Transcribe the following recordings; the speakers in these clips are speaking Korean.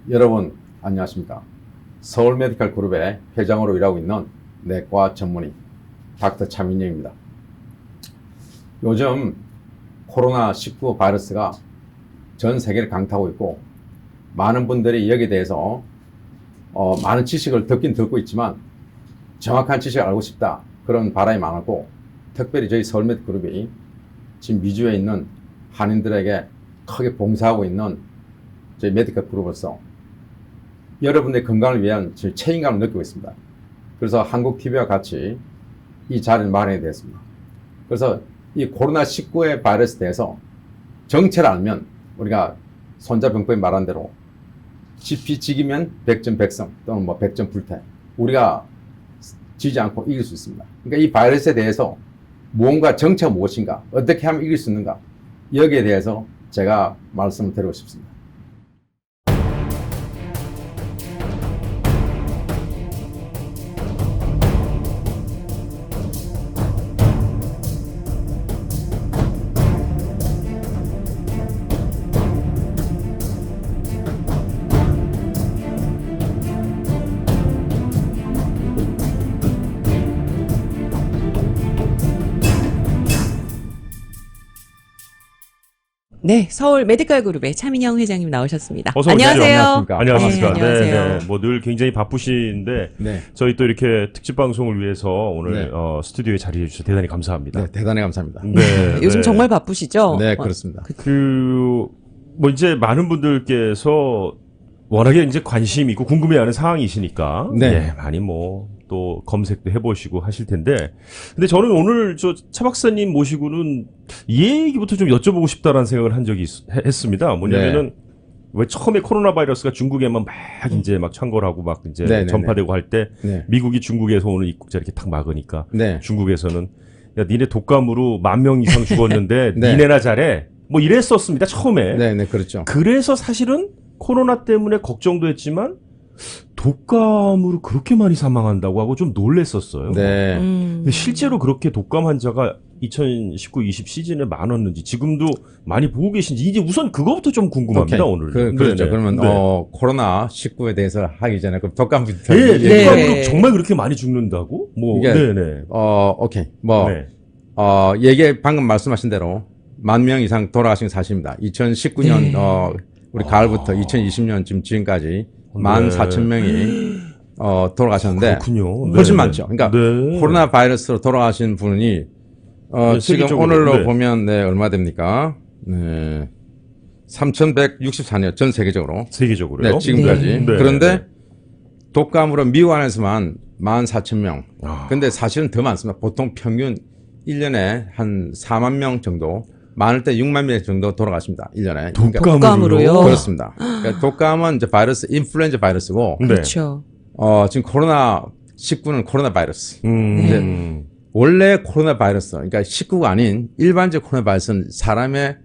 여러분 안녕하십니까. 서울 메디컬 그룹의 회장으로 일하고 있는 내과 전문의 닥터 차민영입니다. 요즘 코로나19 바이러스가 전 세계를 강타하고 있고 많은 분들이 여기에 대해서 많은 지식을 듣긴 듣고 있지만 정확한 지식을 알고 싶다 그런 바람이 많았고, 특별히 저희 서울 메디컬 그룹이 지금 미주에 있는 한인들에게 크게 봉사하고 있는 저희 메디컬 그룹으로서 여러분의 건강을 위한 책임감을 느끼고 있습니다. 그래서 한국TV와 같이 이 자리를 마련하게 되었습니다. 그래서 이 코로나19의 바이러스에 대해서 정체를 알면 우리가 손자병법에 말한 대로 지피지기면 백전백승 또는 백전불태, 우리가 지지 않고 이길 수 있습니다. 그러니까 이 바이러스에 대해서 무언가 정체가 무엇인가, 어떻게 하면 이길 수 있는가, 여기에 대해서 제가 말씀을 드리고 싶습니다. 네, 서울 메디컬 그룹의 차민영 회장님 나오셨습니다. 어서 안녕하세요. 안녕하십니까. 안녕하십니까. 네, 안녕하세요. 네. 뭐 늘 굉장히 바쁘신데 네. 저희 또 이렇게 특집 방송을 위해서 오늘 네. 스튜디오에 자리해 주셔서 대단히 감사합니다. 네, 대단히 감사합니다. 네, 요즘 네. 정말 바쁘시죠? 네, 그렇습니다. 뭐 이제 많은 분들께서 워낙에 이제 관심 있고 궁금해하는 상황이시니까 네. 많이 뭐 또 검색도 해보시고 하실 텐데, 근데 저는 오늘 저 차 박사님 모시고는 이 얘기부터 좀 여쭤보고 싶다라는 생각을 한 적이 했습니다. 뭐냐면은 왜 처음에 코로나 바이러스가 중국에만 막 이제 막 창궐하고 막 이제 네네네. 전파되고 할 때 네. 미국이 중국에서 오는 입국자 이렇게 탁 막으니까 네. 중국에서는 야 니네 독감으로 10,000명 이상 죽었는데 네. 니네나 잘해 뭐 이랬었습니다 처음에. 네, 네, 그렇죠. 그래서 사실은 코로나 때문에 걱정도 했지만 독감으로 그렇게 많이 사망한다고 하고 좀 놀랬었어요. 네. 근데 실제로 그렇게 독감 환자가 2019-20 시즌에 많았는지 지금도 많이 보고 계신지 이제 우선 그거부터 좀 궁금합니다. 오케이. 오늘. 그렇죠. 네네. 그러면 네. 코로나19에 대해서 하기 전에 그 독감부터 네, 네. 독감으로 정말 그렇게 많이 죽는다고? 뭐 이게- 네네. 오케이. 뭐 네. 방금 말씀하신 대로 10,000명 이상 돌아가신 게 사실입니다. 2019년 네. 우리 가을부터 2020년 지금까지 14,000명이 돌아가셨는데 그렇군요. 훨씬 네. 많죠. 그러니까 네. 코로나 바이러스로 돌아가신 분이 네, 지금 세계적으로. 오늘로 네. 보면 얼마 됩니까? 네. 3,164년 전 세계적으로. 세계적으로요? 네, 지금까지. 네. 네. 그런데 독감으로 미국 안에서만 14,000명. 아. 근데 사실은 더 많습니다. 보통 평균 1년에 한 4만 명 정도, 많을 때 6만 명 정도 돌아가십니다. 1년에. 독감으로요? 그렇습니다. 그러니까 독감은 이제 바이러스, 인플루엔자 바이러스고, 네. 그렇죠. 지금 코로나19는 코로나 바이러스. 음. 원래 코로나 바이러스, 그러니까 19가 아닌 일반적 코로나 바이러스는 사람의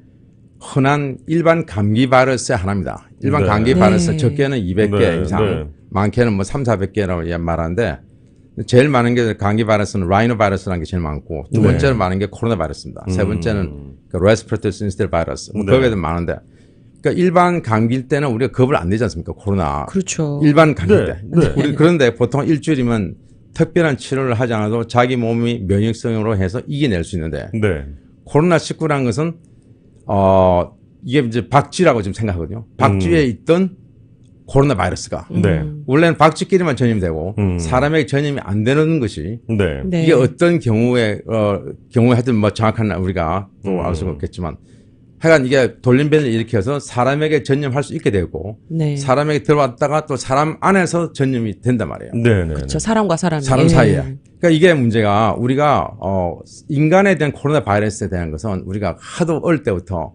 흔한 일반 감기 바이러스의 하나입니다. 일반 네. 감기 바이러스 네. 적게는 200개 네, 이상, 네. 많게는 뭐 3, 400개라고 말하는데, 제일 많은 게 감기 바이러스는 라이노 바이러스라는 게 제일 많고, 두 네. 번째로 많은 게 코로나 바이러스입니다. 세 번째는 레스피레토리 신스텔 바이러스. 네. 거기에도 많은데, 그러니까 일반 감기일 때는 우리가 겁을 안 내지 않습니까? 코로나. 그렇죠. 일반 감기일 때. 네. 우리 그런데 보통 일주일이면 특별한 치료를 하지 않아도 자기 몸이 면역성으로 해서 이겨낼 수 있는데, 네. 코로나19라는 것은 이게 이제 박쥐라고 지금 생각하거든요. 박쥐에 있던 코로나 바이러스가 네. 원래는 박쥐끼리만 전염이 되고 사람에게 전염이 안 되는 것이 네. 네. 이게 어떤 경우에 하여튼 뭐 정확한 우리가 또 알 수가 없겠지만, 하여간 이게 돌림변을 일으켜서 사람에게 전염할 수 있게 되고, 네. 사람에게 들어왔다가 또 사람 안에서 전염이 된단 말이에요. 네. 네. 그렇죠. 사람과 사람이. 사람 예. 사이에. 그러니까 이게 문제가, 우리가 인간에 대한 코로나 바이러스에 대한 것은 우리가 하도 어릴 때부터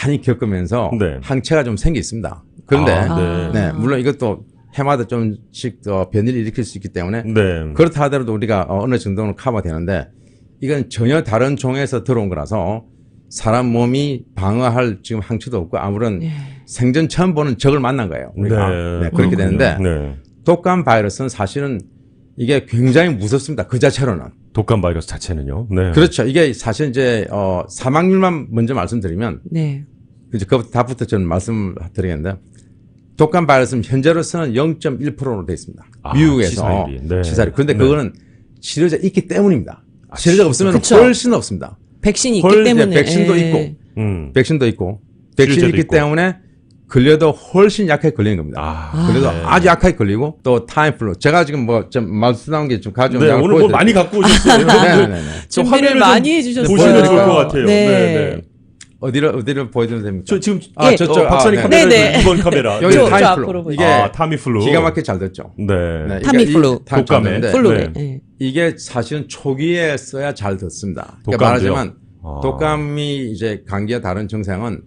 많이 겪으면서 네. 항체가 좀 생겨 있습니다. 그런데 아, 네, 물론 이것도 해마다 좀씩 변이를 일으킬 수 있기 때문에 네. 그렇다 하더라도 우리가 어느 정도는 커버되는데, 이건 전혀 다른 종에서 들어온 거라서 사람 몸이 방어할 지금 항체도 없고 아무런 생전 처음 보는 적을 만난 거예요. 우리가. 네, 그렇게 되는데, 네. 독감 바이러스는 사실은 이게 굉장히 무섭습니다. 그 자체로는. 독감 바이러스 자체는요. 네. 그렇죠. 이게 사실 이제 사망률만 먼저 말씀드리면, 네. 이제 그부터 답부터 저는 말씀드리겠는데, 독감 바이러스는 현재로서는 0.1%로 되어 있습니다. 아, 미국에서 치사율이. 네. 치사율이. 그런데 네. 그거는 치료제 있기 때문입니다. 치료제가 없으면 그쵸. 훨씬 없습니다. 백신이 있기 헐, 때문에. 백신도 예. 있고. 백신도 있고. 백신이 치료제도 있기 있고. 때문에 걸려도 훨씬 약하게 걸리는 겁니다. 아, 그래도 네. 아주 약하게 걸리고 또 타임플루. 제가 지금 뭐 좀 말씀나온 게 좀 가져온 네, 걸 오늘 뭐 많이 갖고 오셨어요. 네네네. 저 준비를 화면을 많이 좀 해주셨어요. 보시면 좋을 것 같아요. 네. 네, 네. 어디를 보여드리면 됩니까? 저 지금 아, 예. 저쪽. 박사님 네. 카메라 네네. 2번 카메라. 여기 저 네. 타임플루. 앞으로 보여요. 이게 타미플루. 기가 막히게 잘 됐죠. 네. 네, 타미플루. 독감에. 플루에. 네. 예. 이게 사실은 초기에 써야 잘 듣습니다. 그러니까 독감도요? 말하자면 아. 독감이 이제 감기와 다른 증상은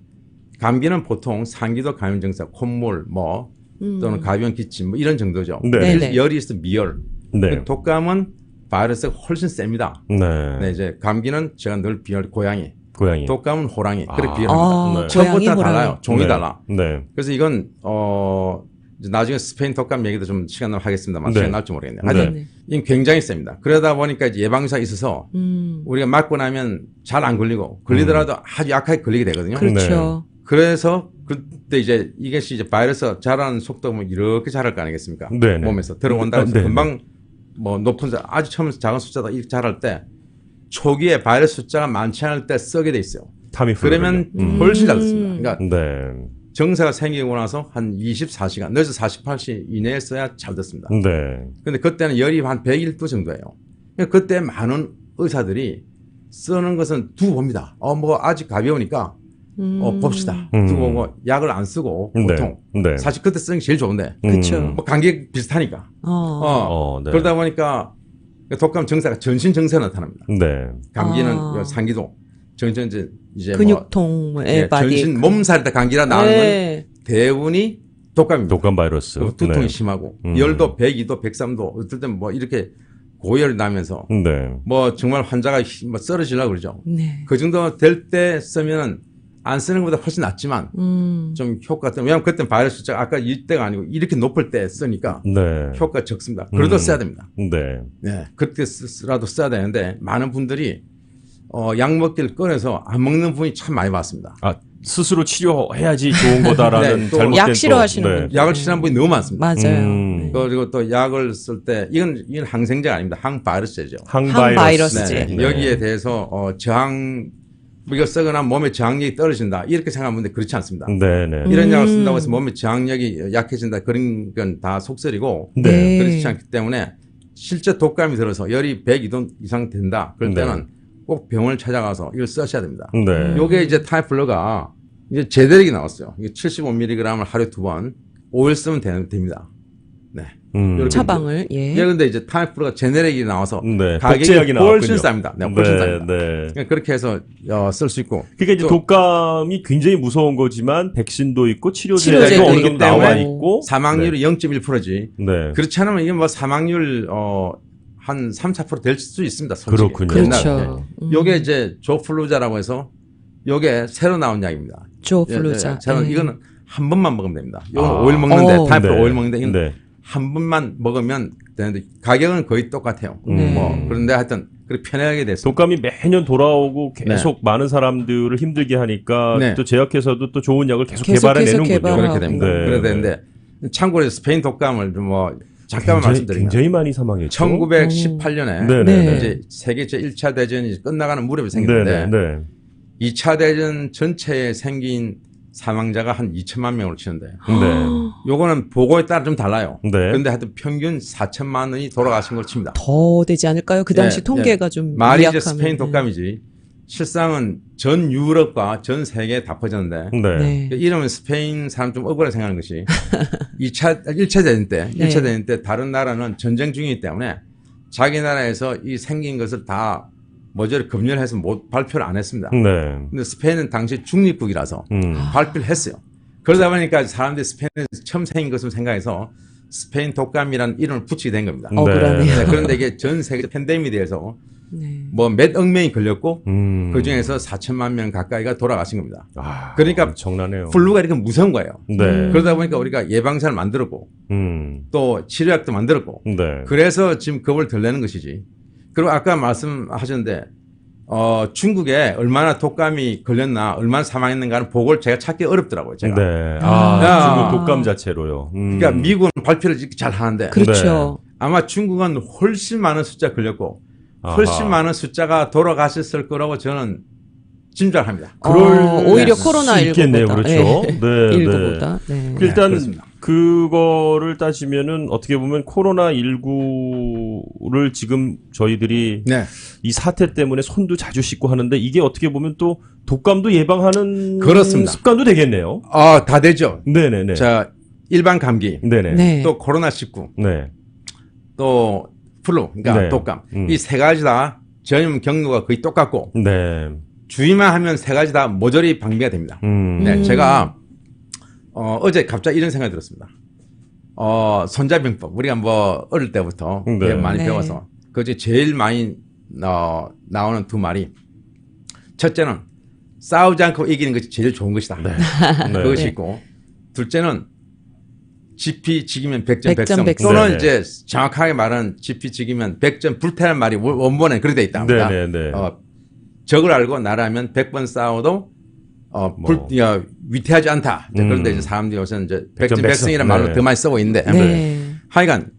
감기는 보통 상기도 감염 증상, 콧물 뭐 또는 가벼운 기침 뭐 이런 정도죠. 네. 네네. 열이 있어 미열. 네. 독감은 바이러스가 훨씬 셉니다. 네. 네, 이제 감기는 제가 늘 비할 고양이, 고양이. 독감은 호랑이. 그렇게 아. 비유합니다. 아, 네. 처음부터 고양이, 호랑이. 달라요. 종이 네. 달라. 네. 그래서 이건 이제 나중에 스페인 독감 얘기도 좀 시간 나면 하겠습니다만 네. 시간 날지 모르겠네요. 네. 하여튼 네. 이건 굉장히 셉니다. 그러다 보니까 이제 예방사가 있어서 우리가 맞고 나면 잘 안 걸리고 걸리더라도 아주 약하게 걸리게 되거든요. 그렇죠. 그래서 그때 이제 이것이 이제 바이러스 자라는 속도가 뭐 이렇게 자랄 거 아니겠습니까? 네네. 몸에서 들어온다고 해서 네네. 금방 뭐 높은 아주 처음 작은 숫자다 이렇게 자랄 때 초기에 바이러스 숫자가 많지 않을 때 쓰게 돼 있어요. 타미플루. 그러면 훨씬 잘 듣습니다. 그러니까 네. 증세가 생기고 나서 한 24시간, 늦어서 48시 이내에 써야 잘 듣습니다. 네. 근데 그때는 열이 한 100일 정도예요. 그러니까 그때 많은 의사들이 쓰는 것은 두고 봅니다. 뭐 아직 가벼우니까 봅시다. 두고 보고 약을 안 쓰고 보통 네. 사실 그때 쓰는 게 제일 좋은데 그쵸. 뭐 감기 비슷하니까 네. 그러다 보니까 독감 증세가 전신 증세가 나타납니다. 네. 감기는 아. 상기도 전신 이제 근육통, 뭐 예, 바디. 전신 몸살이 다 감기라 나오는 건 네. 대부분이 독감입니다. 독감 바이러스. 그리고 두통이 네. 심하고 열도 102도, 103도 어떨 땐 뭐 이렇게 고열이 나면서 네. 뭐 정말 환자가 뭐 쓰러지려고 그러죠. 네. 그 정도 될 때 쓰면은 안 쓰는 것보다 훨씬 낫지만 좀 효과 때문에 왜냐하면 그때는 바이러스 숫자가 아까 이때가 아니고 이렇게 높을 때 쓰니까 네. 효과가 적습니다. 그래도 써야 됩니다. 네. 네, 그때 라도 써야 되는데 많은 분들이 약 먹기를 꺼내서 안 먹는 분이 참 많이 봤습니다. 아, 스스로 치료해야지 좋은 거다라는 네, 또 잘못된 약 또- 싫어하시는 네. 분들. 약을 치는 분이 너무 많습니다. 맞아요. 음. 네. 그리고 또 약을 쓸 때 이건 항생제가 아닙니다. 항바이러스제죠. 항바이러스. 네, 네. 여기에 대해서 저항 이거 쓰거나 몸의 저항력이 떨어진다 이렇게 생각하는 분들 그렇지 않습니다. 네네. 이런 약을 쓴다고 해서 몸의 저항력이 약해진다 그런 건 다 속설이고 네. 그렇지 않기 때문에 실제 독감이 들어서 열이 102도 이상 된다 그럴 네. 때는 꼭 병원을 찾아가서 이걸 쓰셔야 됩니다. 네. 요게 이제 타이플러가 이제 제대로게 나왔어요. 이게 75mg을 하루에 2번 5일 쓰면 됩니다. 네. 이렇게 처방을, 예. 예, 근데 이제 타이플러가 제네릭이 나와서 네. 가격이 복제약이 훨씬 나왔군요. 쌉니다. 네, 훨씬 네, 쌉니다. 네. 그러니까 그렇게 해서 쓸 수 있고. 그러니까 이제 또 독감이 굉장히 무서운 거지만 백신도 있고 치료제도 치료제도 어느 있기 정도 나와 때문에 있고 사망률이 0.1%지. 네. 그렇지 않으면 이게 뭐 사망률 한 3, 4% 될 수 있습니다. 솔직히. 그렇군요. 옛날에. 그렇죠. 요게 이제 조플루자라고 해서 요게 새로 나온 약입니다. 조플루자. 새로 네. 이거는 한 번만 먹으면 됩니다. 이건 아. 5일 먹는데 타이플 네. 5일 먹는데 이건 네. 한 번만 먹으면 되는데 가격은 거의 똑같아요. 네. 뭐 그런데 하여튼 그렇게 편하게 됐습니다. 독감이 매년 돌아오고 계속 많은 사람들을 힘들게 하니까 네. 또 제약회사도 또 좋은 약을 계속 계속해서 개발해내는군요. 개발하고. 그렇게 됩니다. 네, 그래야 네. 되는데 참고로 스페인 독감을 뭐 잠깐만 말씀드리면 굉장히 많이 사망했죠. 1918년에 네, 네. 이제 세계 제1차 대전이 끝나가는 무렵에 생겼는데 네, 네. 2차 대전 전체에 생긴 사망자가 한 2천만 명으로 치는데 네. 요거는 보고에 따라 좀 달라요. 네. 그런데 하여튼 평균 4천만 원이 돌아가신 걸 칩니다. 더 되지 않을까요? 그 당시 예, 통계가 좀 말이 이제 미약하면. 스페인 독감이지 실상은 전 유럽과 전 세계에 다 퍼졌는데 네. 네. 이러면 스페인 사람 좀 억울하게 생각하는 것이 1차 대전 때, 네. 1차 대전 때 다른 나라는 전쟁 중이기 때문에 자기 나라에서 이 생긴 것을 다 모조리 검열해서 발표를 안 했습니다. 네. 근데 스페인은 당시 중립국이라서 발표를 했어요. 그러다 보니까 사람들이 스페인에서 처음 생긴 것을 생각해서 스페인 독감이라는 이름을 붙이게 된 겁니다. 억울하네요. 네, 그런데 이게 전 세계 팬데믹에 대해서 네. 뭐 몇 억 명이 걸렸고 그 중에서 4천만 명 가까이가 돌아가신 겁니다. 아, 그러니까 엄청나네요. 플루가 이렇게 무서운 거예요. 네. 그러다 보니까 우리가 예방사를 만들었고 또 치료약도 만들었고 네. 그래서 지금 겁을 덜 내는 것이지. 그리고 아까 말씀하셨는데 중국에 얼마나 독감이 걸렸나, 얼마나 사망했는가는 보고를 제가 찾기 어렵더라고요, 제가. 네. 야. 중국 독감 자체로요. 그러니까 미국은 발표를 이렇게 잘 하는데 그렇죠. 아마 중국은 훨씬 많은 숫자 걸렸고 훨씬 아하. 많은 숫자가 돌아가셨을 거라고 저는 짐작합니다. 오히려 수 코로나19보다. 있겠네요. 그렇죠. 네, 네. 19보다. 네. 일단 그렇습니다. 그거를 따지면은 어떻게 보면 코로나19를 지금 저희들이 네. 이 사태 때문에 손도 자주 씻고 하는데 이게 어떻게 보면 또 독감도 예방하는 그렇습니다. 습관도 되겠네요. 다 되죠. 네네네. 자, 일반 감기, 네네. 네. 또 코로나19, 네. 또 플루, 그러니까 네. 독감. 음. 이 세 가지 다 전염 경로가 거의 똑같고 네. 주의만 하면 세 가지 다 모조리 방비가 됩니다. 네, 제가 어제 갑자기 이런 생각이 들었습니다. 손자병법 우리가 뭐 어릴 때부터 네. 많이 네. 배워서 그중에 제일 많이 나오는 두 말이 첫째는 싸우지 않고 이기는 것이 제일 좋은 것이다. 네. 그것이 네. 있고 둘째는 지피지기면 백전 백전 백성 백성. 또는 네. 이제 정확하게 말하는 지피지기면 백전 불태라는 말이 원본에 그렇게 돼 있답니다. 네네네. 적을 알고 나라면 100번 싸워도 위태하지 않다. 그런데 이제 사람들이 요새는 이제 백전백승이라는 말로 네. 더 많이 쓰고 있는데 네. 하여간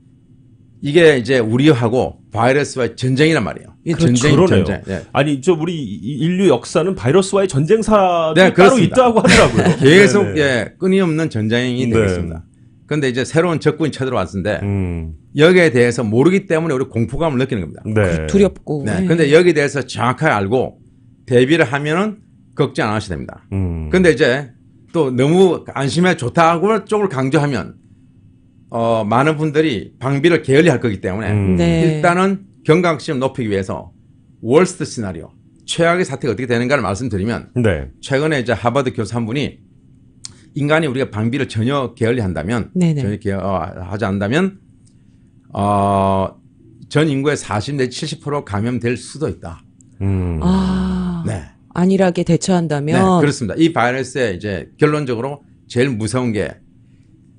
이게 이제 우리하고 바이러스와의 전쟁이란 말이에요. 이 그렇죠. 전쟁이 그러네요. 전쟁. 네. 아니 우리 인류 역사는 바이러스와의 전쟁사도 네, 따로 그렇습니다. 있다고 하더라고요. 계속 네네. 끊임없는 전쟁이 네. 되겠습니다. 그런데 이제 새로운 적군이 쳐들어왔는데 음. 여기에 대해서 모르기 때문에 우리 공포감을 느끼는 겁니다. 네. 두렵고. 네. 근데 여기에 대해서 정확하게 알고 대비를 하면은 걱정 안 하셔도 됩니다. 근데 이제 또 너무 안심해 좋다고 쪽을 강조하면 많은 분들이 방비를 게을리할 거기 때문에 네. 일단은 경각심을 높이기 위해서 월스트 시나리오 최악의 사태가 어떻게 되는가를 말씀드리면 네. 최근에 이제 하버드 교수 한 분이 인간이 우리가 방비를 전혀 게을리한다면 네네. 전혀 하지 않는다면 전 인구의 40 내지 70% 감염될 수도 있다. 네. 안일하게 네, 대처한다면. 그렇습니다. 이 바이러스의 이제 결론적으로 제일 무서운 게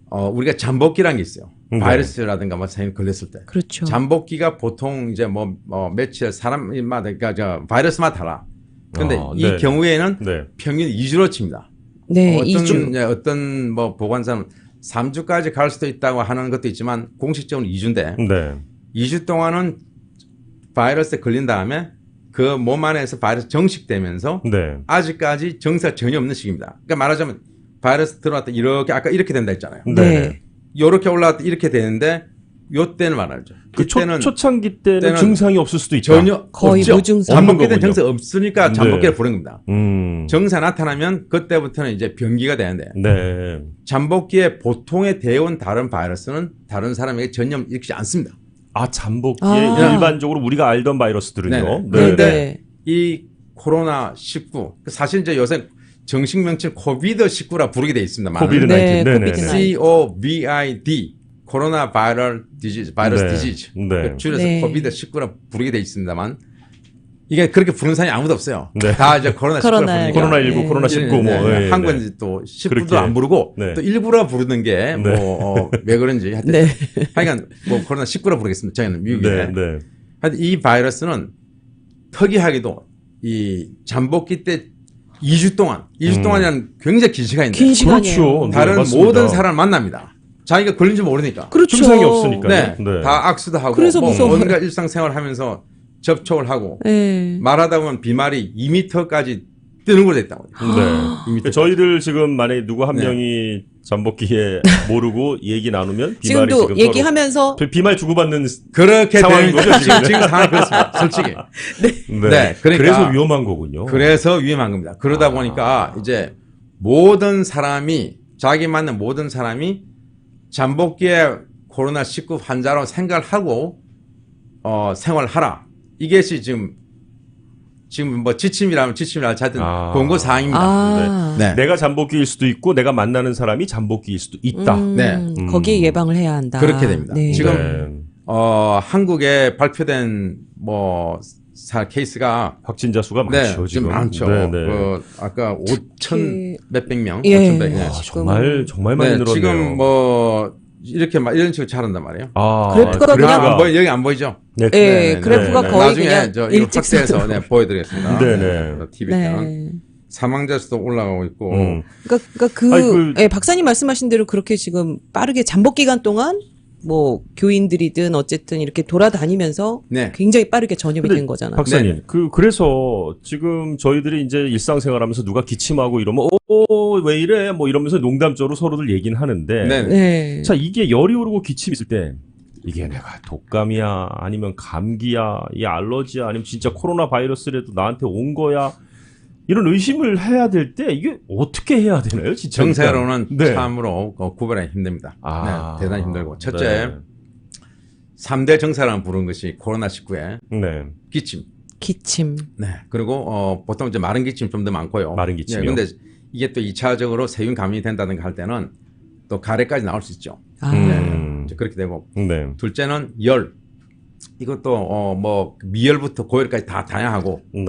우리가 잠복기라는 게 있어요. 네. 바이러스라든가 뭐 사람이 걸렸을 때. 그렇죠. 잠복기가 보통 이제 뭐 며칠 사람마다 그러니까 바이러스마다 달라. 그런데 이 네. 경우에는 네. 평균 2주로 칩니다. 네, 어떤 뭐 보건사는 3주까지 갈 수도 있다고 하는 것도 있지만 공식적으로 2주인데 네. 2주 동안은 바이러스에 걸린 다음에 그 몸 안에서 바이러스 정식되면서 네. 아직까지 증세가 전혀 없는 시기입니다. 그러니까 말하자면 바이러스 들어왔다 이렇게 아까 이렇게 된다 했잖아요. 네. 이렇게 올라왔다 이렇게 되는데 요때는 말하죠. 그 그때는 초창기 때는 때는 증상이 없을 수도 있다. 전혀 거의 없죠. 무증상. 잠복기 때는 없는 증세 없으니까 네. 잠복기를 부른 겁니다. 음. 증세 나타나면 그때부터는 이제 변기가 되는데 네. 잠복기에 보통에 대해온 다른 바이러스는 다른 사람에게 전염 일으키지 않습니다. 잠복기에 아. 일반적으로 우리가 알던 바이러스들은요. 네네. 그런데 이 코로나19 사실 이제 요새 정식 명칭 코비드19라 부르게 돼 있습니다. 코비드 네, 19. 코비드 COVID 코로나 바이럴 디지즈 바이러스 네. 디지즈 네. 줄여서 네. 코비드19라 부르게 돼 있습니다만 이게 그렇게 부르는 사람이 아무도 없어요. 네. 다 이제 코로나19라 코로나19. 부르니까 코로나19, 네. 코로나19 뭐. 네, 한국은 또 19도 그렇게. 안 부르고 네. 또 일부러 부르는 게 뭐 왜 그런지 하여튼 네. 하여간 뭐 코로나19라 부르겠습니다. 저희는 미국에. 네. 네. 하여튼 이 바이러스는 특이하게도 이 잠복기 때 2주 동안이라는 굉장히 긴 시간인데 긴 시간이에요. 그렇죠. 다른 네, 맞습니다. 모든 사람을 만납니다. 자기가 걸린지 모르니까. 그렇죠. 증상이 없으니까. 네, 네. 다 악수도 하고 그래서 뭐 무서워요. 뭔가 일상생활 하면서 접촉을 하고 네. 말하다 보면 비말이 2m까지 뜨는 걸로 됐다고. 네. 2m. 저희들 지금 만약에 누구 한 네. 명이 잠복기에 모르고 얘기 나누면 비말이 지금도 지금 얘기하면서 서로 비말 주고받는 그렇게 상황인 되는 거죠, 지금? 지금 상황이 그렇습니다. 솔직히. 네, 그러니까- 그래서 위험한 거군요. 그래서 위험한 겁니다. 그러다 보니까 이제 모든 사람이 자기 맞는 모든 사람이 잠복기에 코로나19 환자로 생각을 하고 생활하라. 이것이 지금 뭐 지침이라면 지침이라 하여튼 권고 사항입니다. 네. 내가 잠복기일 수도 있고 내가 만나는 사람이 잠복기일 수도 있다. 네. 거기에 예방을 해야 한다. 그렇게 됩니다. 네. 지금 네. 한국에 발표된 케이스가 확진자 수가 많죠. 지금 많죠. 네, 네. 아까 5천 몇백 명, 예. 5,100명. 아, 정말 많이 네, 늘었네요. 지금 이렇게 이런 식으로 자란단 말이에요. 그래프가 그냥- 여기 안 보이죠? 네. 예, 그래프가 네, 거의 나중에 그냥 저 이거 일직선으로. 확대해서 보여드리겠습니다. 네네. TV에는 네. 사망자 수도 올라가고 있고 그러니까 아니, 예, 박사님 말씀하신 대로 그렇게 지금 빠르게 잠복 기간 동안 뭐 교인들이든 어쨌든 이렇게 돌아다니면서 네. 굉장히 빠르게 전염이 근데 된 거잖아요. 박사님, 네. 그래서 지금 저희들이 이제 일상생활하면서 누가 기침하고 이러면 왜 이래? 뭐 이러면서 농담적으로 서로들 얘기는 하는데 네. 네. 자, 이게 열이 오르고 기침이 있을 때 이게 내가 독감이야 아니면 감기야 이 알러지야 아니면 진짜 코로나 바이러스라도 나한테 온 거야 이런 의심을 해야 될 때 이게 어떻게 해야 되나요? 진짜 정세로는 네. 참으로 구별하기 힘듭니다. 네, 대단히 힘들고 첫째 네. 3대 정세라는 부르는 것이 코로나19의 네. 기침. 기침. 네. 그리고 보통 이제 마른 기침 좀 더 많고요. 마른 기침이요? 근데 이게 또 2차적으로 세균 감염이 된다든가 할 때는 또 가래까지 나올 수 있죠. 아. 음. 이제 그렇게 되고 네. 둘째는 열. 이것도 뭐 미열부터 고열까지 다 다양하고 네.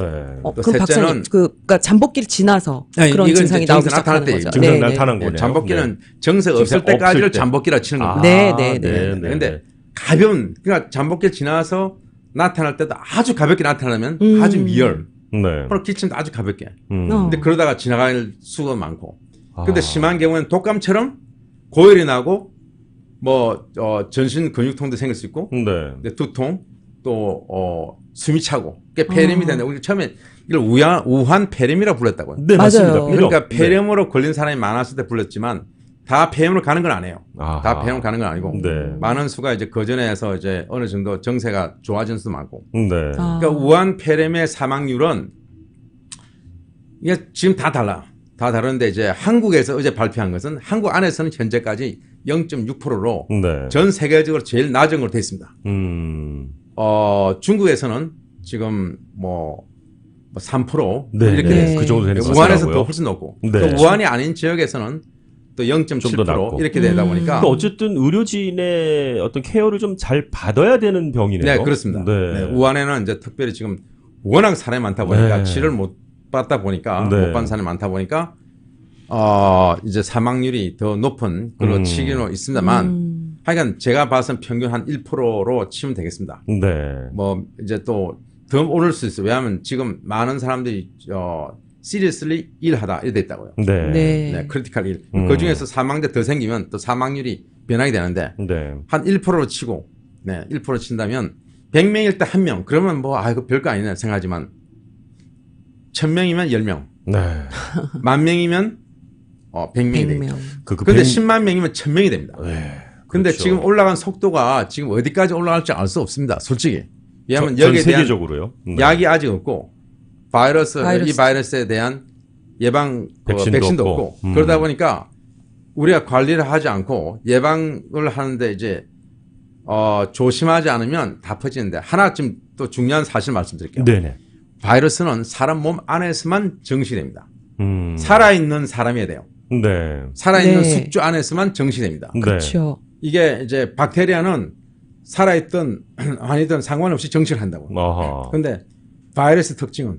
또 그럼 박사님, 셋째는- 그러니까 잠복기를 지나서 아니, 그런 이건 증상이 이제 나오기 증세 나타날 시작하는 때 거죠. 증상 네, 네. 나타난 거네요. 잠복기는 네. 정세 없을 증세 때까지를 없을 때. 잠복기라 치는 겁니다. 네, 네, 네. 근데 가벼운 그러니까 잠복기 지나서 나타날 때도 아주 가볍게 나타나면 아주 미열. 네. 바로 기침도 아주 가볍게. 음. 어. 근데 그러다가 지나갈 수가 많고. 근데 아. 심한 경우에는 독감처럼 고열이 나고 뭐 전신 근육통도 생길 수 있고 네. 근데 두통 또 숨이 차고 그게 폐렴이 된다. 우리 처음에 이걸 우한 폐렴이라고 불렀다고요. 네, 맞아요. 맞습니다. 그러니까 네. 폐렴으로 걸린 사람이 많았을 때 불렀지만 다 폐렴으로 가는 건 아니에요. 아하. 다 폐렴 가는 건 아니고 네. 많은 수가 이제 거전해서 이제 어느 정도 정세가 좋아진 수도 많고. 네. 아. 그러니까 우한 폐렴의 사망률은 이게 지금 다 달라. 다 다른데 이제 한국에서 어제 발표한 것은 한국 안에서는 현재까지 0.6%로 네. 전 세계적으로 제일 낮은 걸로 되어 있습니다. 중국에서는 지금 뭐 3% 네. 이렇게 네. 돼요. 그 정도 되는 것 우한에서 같더라고요. 더 훨씬 높고 네. 또 우한이 아닌 지역에서는 또 좀더 0.7% 낮고. 이렇게 되다 보니까 근데 어쨌든 의료진의 어떤 케어를 좀 잘 받아야 되는 병이네요. 네, 그렇습니다. 네. 네, 우한에는 이제 특별히 지금 워낙 사람이 많다 보니까 네. 치료를 못 받다 보니까 네. 못 받는 사람이 많다 보니까 이제 사망률이 더 높은 그런 치기는 있습니다만 하여간 제가 봐선 평균 한 1%로 치면 되겠습니다. 네. 뭐 이제 또 더 오를 수 있어요. 왜냐하면 지금 많은 사람들이 seriously 일하다 이래 있다고요. 네. 네. 네, 크리티컬 일. 그 중에서 사망자 더 생기면 또 사망률이 변하게 되는데 네. 한 1%로 치고, 네, 1% 친다면 100명일 때 1명. 그러면 뭐, 이거 별거 아니네 생각하지만 1000명이면 10명. 네. 10,000명이면 100명이 되겠죠. 100명. 근데 10만 명이면 1000명이 됩니다. 네. 근데 그렇죠. 지금 올라간 속도가 지금 어디까지 올라갈지 알 수 없습니다. 솔직히. 왜냐하면 전 여기에 대한 세계적으로요. 네. 약이 아직 없고 이 바이러스에 대한 예방 백신도 없고 그러다 보니까 우리가 관리를 하지 않고 예방을 하는데 이제 조심하지 않으면 다 퍼지는데 하나 좀 또 중요한 사실 말씀드릴게요. 네네. 바이러스는 사람 몸 안에서만 정시됩니다. 음. 살아있는 사람이어야 돼요. 네. 살아있는 네. 숙주 안에서만 정시됩니다. 네. 그렇죠. 이게 이제 박테리아는 살아있든 아니든 상관없이 정시를 한다고. 아하. 근데 바이러스 특징은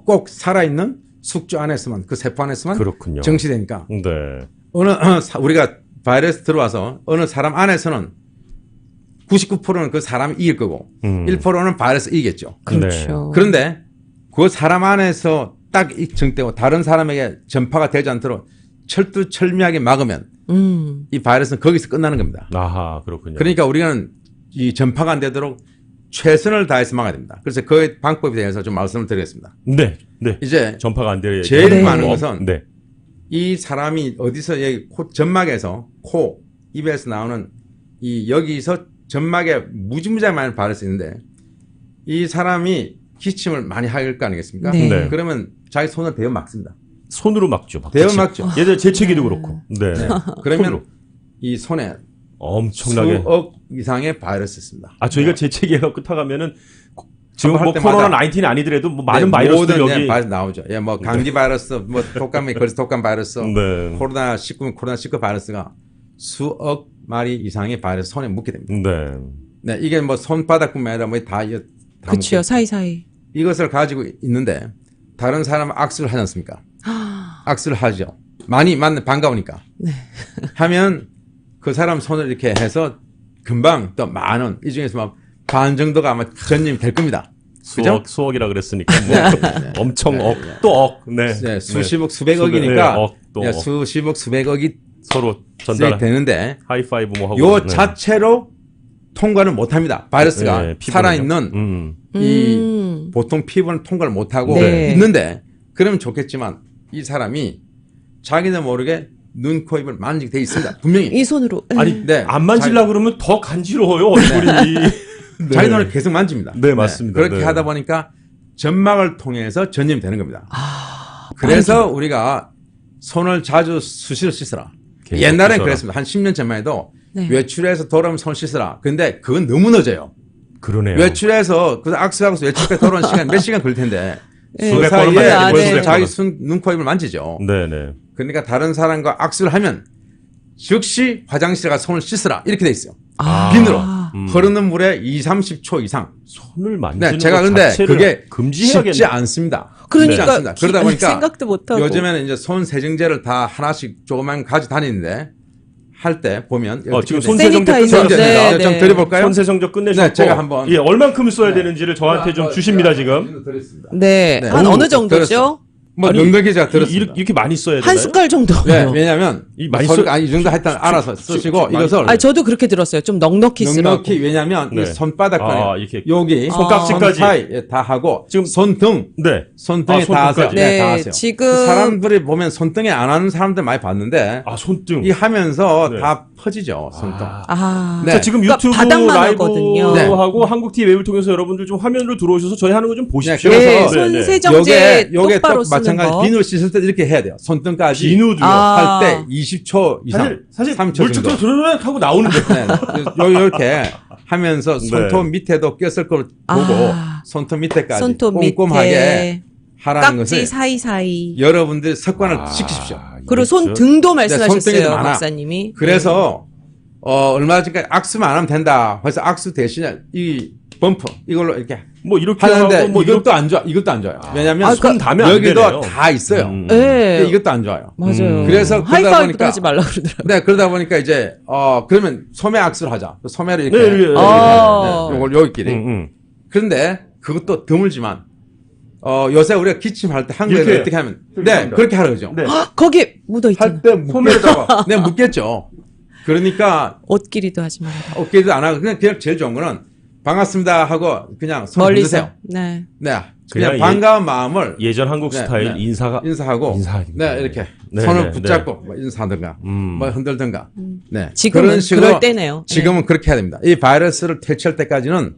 꼭 살아있는 숙주 안에서만 그 세포 안에서만 그렇군요. 정시되니까 네. 우리가 바이러스 들어와서 어느 사람 안에서는 99%는 그 사람이 이길 거고 1%는 바이러스 이기겠죠. 그렇죠. 그런데 그 사람 안에서 딱 정되고 다른 사람에게 전파가 되지 않도록 철두철미하게 막으면 이 바이러스는 거기서 끝나는 겁니다. 아하, 그렇군요. 그러니까 우리는 이 전파가 안 되도록 최선을 다해서 막아야 됩니다. 그래서 그 방법에 대해서 좀 말씀을 드리겠습니다. 네. 네. 이제 전파가 안 돼. 제일 하는 많은 방법. 것은 네. 이 사람이 어디서 여기 점막에서 코, 입에서 나오는 이 여기서 점막에 무지무지하게 많은 바이러스 있는데 이 사람이 기침을 많이 할 거 아니겠습니까? 네. 네. 그러면 자기 손을 대어 막습니다. 손으로 막죠. 대어 막죠. 예전 재채기도 그렇고. 네. 네. 그러면 손으로. 이 손에 엄청나게. 수억 이상의 바이러스 있습니다. 저희가 재채기가 끝나가면 지금 한번 뭐 할 때마다 코로나 19이 아니더라도 뭐 많은 네, 바이러스들 모든 여기. 바이러스 나오죠. 예, 뭐 감기 바이러스, 뭐 독감이 그래서 독감 바이러스, 네. 코로나 19 바이러스가 수억 마리 이상의 바이러스 손에 묻게 됩니다. 네. 네, 이게 뭐 손바닥뿐만 아니라 뭐다 그렇죠. 사이사이. 이것을 가지고 있는데 다른 사람은 악수를 하지 않습니까? 악수를 하죠. 많이 만나 반가우니까 하면 그 사람 손을 이렇게 해서 금방 또 많은 이 중에서 막 반 정도가 아마 전염이 될 겁니다. 그죠? 수억이라 그랬으니까 뭐 엄청 네, 또 억. 네. 네, 수십억 수백억이니까 네, 억, 또 네, 억. 수십억 수백억이 서로 전달 되는데 하이파이브 뭐 하고. 요 네. 자체로 통과를 못합니다. 바이러스가 네, 피부는요? 살아있는 이 보통 피부는 통과를 못하고 네. 있는데 그러면 좋겠지만 이 사람이 자기도 모르게 눈, 코, 입을 만지게 돼 있습니다. 분명히. 이 손으로. 아니 네. 안 만지려고 그러면 더 간지러워요 얼굴이. 자기 눈을 계속 만집니다. 네, 맞습니다. 그렇게 네. 하다 보니까 점막을 통해서 전염이 되는 겁니다. 그래서 우리가 손을 자주 수시로 씻어라. 계속 옛날엔 씻어라. 그랬습니다. 한 10년 전만 해도 네. 외출해서 돌아오면 손 씻어라. 근데 그건 너무 늦어요. 그러네요. 외출해서 그 악수하고 외출까지 돌아오는 시간 몇 시간 걸릴 텐데 네. 그 수백 사이에 번은 만지죠. 벌써 네. 자기 눈, 코, 입을 만지죠. 네네. 그러니까 다른 사람과 악수를 하면 즉시 화장실에 가서 손을 씻어라. 이렇게 돼 있어요. 아. 비누로. 흐르는 물에 2, 30초 이상. 손을 만지는 네, 제가 것 근데 자체를 그게 금지해야겠네. 쉽지 않습니다. 그러니까 쉽지 않습니다. 그러다 보니까 생각도 못하고. 요즘에는 이제 손 세정제를 다 하나씩 조그만 가지고 다니는데 할 때 보면 지금 어떻게 손 돼? 세정제 세니타이저. 끝내셨습니다. 네, 좀 네. 드려볼까요? 손 세정제 끝내셨고 네, 제가 한번. 예, 얼만큼 써야 되는지를 저한테 좀 주십니다 지금. 드렸습니다. 네. 네. 한 오, 어느 정도죠? 뭐 아니, 넉넉히 제가 들었습니다. 이렇게 많이 써야 되나요? 한 숟갈 정도. 네, 왜냐하면 이 많이 소리가 아니 이 정도 하여튼 알아서 쓰시고 이것을 아, 저도 그렇게 들었어요. 좀 넉넉히 쓰라고. 넉넉히 왜냐하면 네. 이 손바닥 아, 안에 이렇게 여기 손깍지까지. 손 사이에 다 하고 지금- 손등 네. 손등에 아, 다 하세요. 손등까지. 네, 다 네, 하세요. 지금- 그 사람들이 보면 손등에 안 하는 사람들 많이 봤는데 아 손등. 이 하면서 네. 다 퍼지죠 손등. 아. 네. 자, 지금 그러니까 유튜브 바닥만 라이브하고 하거든요. 한국 TV 웹을 통해서 여러분들 좀 화면으로 들어오셔서 저희 하는 거 좀 보십시오. 네, 네, 그래서- 손 네, 네. 세정제 요게 똑바로 또 쓰는 마찬가지 거. 비누 씻을 때 이렇게 해야 돼요. 손등까지 비누도요. 아. 할 때 20초 이상. 사실 3초 물쭉도 정도. 드르륵 하고 나오는데. 네, 요렇게 하면서 손톱 네. 밑에도 꼈을 걸 보고 아. 손톱 밑에까지 손톱 꼼꼼하게 밑에 하라는 깍지 것을 사이사이. 여러분들이 습관을 지키십시오. 그리고 손등도 말씀하셨어요, 손등에도 많아. 박사님이. 그래서 얼마 전까지 악수만 안 하면 된다. 그래서 악수 대신에 이 범프 이걸로 이렇게 뭐 이렇게 하는데 하고 뭐 이것도 안 좋아. 이것도 안 좋아요. 왜냐하면 손 닿으면 안 여기도 되네요. 다 있어요. 네. 근데 이것도 안 좋아요. 맞아요. 그래서 그러다 하이파이브도 보니까- 하지 말라 그러더라고요. 네, 그러다 보니까 이제 그러면 소매 악수를 하자. 소매를 이렇게 네, 네, 네. 아. 요걸 여기끼리. 음. 그런데 그것도 드물지만 요새 우리가 기침할 때 한국에서 이렇게. 어떻게 하면 이렇게 네, 합니다. 그렇게 하라 그러죠. 네. 거기 묻어 있잖아. 할 때 묻겠죠. 네, 묻겠죠. 그러니까 옷끼리도 하지 말라. 어깨도 안 하고 그냥 제일 좋은 거는 반갑습니다 하고 그냥 손 멀리서. 드세요. 네. 네. 그냥 그냥 반가운 마음을 예전 한국 네, 스타일 네. 인사가 인사하고 인사하기입니다. 네, 이렇게 네, 손을 네, 붙잡고 뭐 인사하든가 뭐 흔들든가. 네. 지금은 그런 식으로 그럴 때네요. 지금은 그렇게 해야 됩니다. 이 바이러스를 퇴치할 때까지는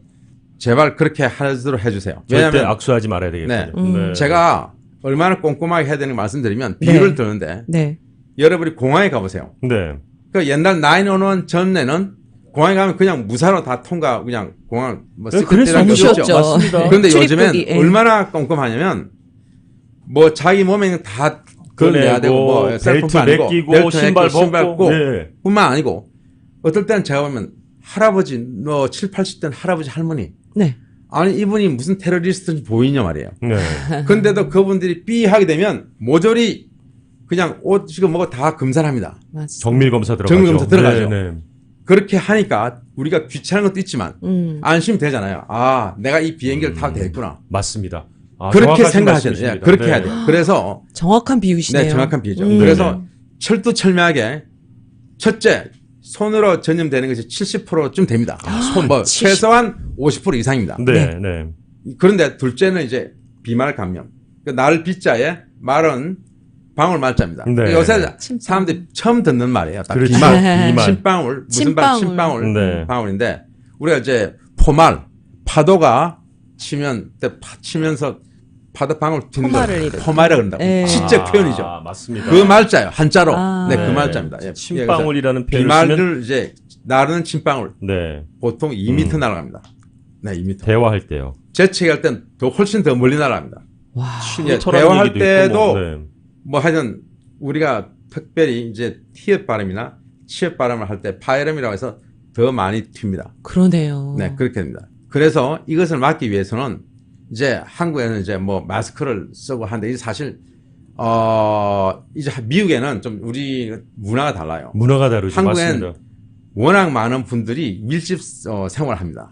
제발 그렇게 하도록 해주세요. 절대 왜냐하면 악수하지 말아야 되겠군요. 네. 제가 얼마나 꼼꼼하게 해야 되는 거 말씀드리면 비유를 드는데 네. 여러분이 공항에 가보세요. 네. 그 옛날 911 전에는 공항에 가면 그냥 무사로 다 통과 그냥 공항 뭐 네, 시크릿이라는 게 그랬었죠. 없죠. 맞습니다. 그런데 출입국이, 요즘엔 예. 얼마나 꼼꼼하냐면 뭐 자기 몸에 다 걸려야 되고 뭐 벨트 셀프뿐 아니고 벗기고 벨트 신발 신발 벗고. 벗고 네. 뿐만 아니고 어떨 때는 제가 보면 할아버지 뭐 7, 80대 할아버지 할머니 네. 아니 이분이 무슨 테러리스트인지 보이냐 말이에요. 네. 근데도 그분들이 삐 하게 되면 모조리 그냥 옷 지금 뭐가 다 금산합니다. 맞습니다. 정밀 검사 들어가죠. 정밀 검사 들어가죠. 네, 네. 그렇게 하니까 우리가 귀찮은 것도 있지만 안심이 되잖아요. 아, 내가 이 비행기를 타도 되겠구나. 맞습니다. 아, 그렇게 정확하신 생각하셔야 돼요. 말씀이십니다. 그렇게 네. 해야 돼요. 그래서 정확한 비유시네요. 네, 정확한 비유죠. 음. 그래서 철두철미하게 첫째 손으로 전염되는 것이 70%좀 됩니다. 손. 뭐 70. 최소한 50% 이상입니다. 네, 네. 그런데 둘째는 이제 비말 감염. 그 날 비자에 말은 방울 말자입니다. 네. 요새 침방울. 사람들이 처음 듣는 말이에요. 딱 그렇지. 비말. 비말. 침방울. 무슨 방? 침방울. 침방울. 네. 방울인데 우리가 이제 포말 파도가 치면 치면서 파도 방울 튀는 포말을 걸 일으키는. 포말이라 그런다고. 네. 시적 표현이죠. 아, 맞습니다. 그 말자요. 한자로. 아. 네, 그 네. 말자입니다. 예. 침방울이라는 표현을 비말을 이제 나르는 침방울 네. 보통 2m 날아갑니다. 네, 2m. 대화할 때요. 재채기할 땐 더 훨씬 더 멀리 날아갑니다. 와. 예, 천하는 대화할 얘기도 있고 때도 뭐, 네. 뭐 하여튼 우리가 특별히 이제 티읕 발음이나 치읕 발음을 할 때 파이름이라고 해서 더 많이 튑니다. 그러네요. 네, 그렇게 됩니다. 그래서 이것을 막기 위해서는 이제 한국에는 이제 뭐 마스크를 쓰고 하는데 이 사실 이제 미국에는 좀 우리 문화가 달라요. 문화가 다르죠. 한국엔 맞습니다. 워낙 많은 분들이 밀집 생활합니다.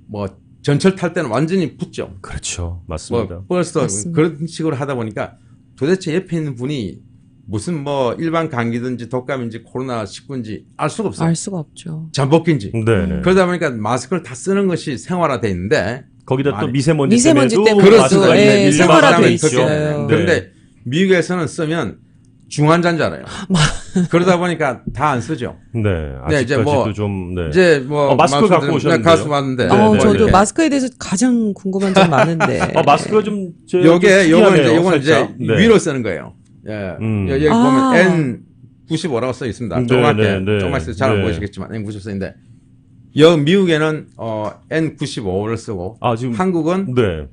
뭐 전철 탈 때는 완전히 붙죠. 그렇죠. 맞습니다. 뭐 버스도 맞습니다. 그런 식으로 하다 보니까 도대체 옆에 있는 분이 무슨 뭐 일반 감기든지 독감인지 코로나19인지 알 수가 없어요. 알 수가 없죠. 잠복기인지. 네네. 그러다 보니까 마스크를 다 쓰는 것이 생활화돼 있는데 거기다 또 많이- 미세먼지, 미세먼지 때문에도 때문에도 마스크가 예, 있는 생활화돼 일반 있어요. 사람이 네. 있죠. 그런데 미국에서는 쓰면 중환자잖아요. 그러다 보니까 다 안 쓰죠. 네. 네, 이제 아직까지도 뭐 좀 네. 이제 뭐 마스크 갖고 오셨는데요? 가수 왔는데. 네, 네, 저도 네. 마스크에 대해서 가장 궁금한 점 많은데. 마스크가 좀 요게 요건 이제 살짝. 네. 위로 쓰는 거예요. 예. 여기 아. 보면 N95라고 써 있습니다. 네, 조그맣게 네, 네. 조그맣게 써서 잘 안 네. 보이시겠지만 N90 써있는데 미국에는 N95를 쓰고 지금 한국은 네.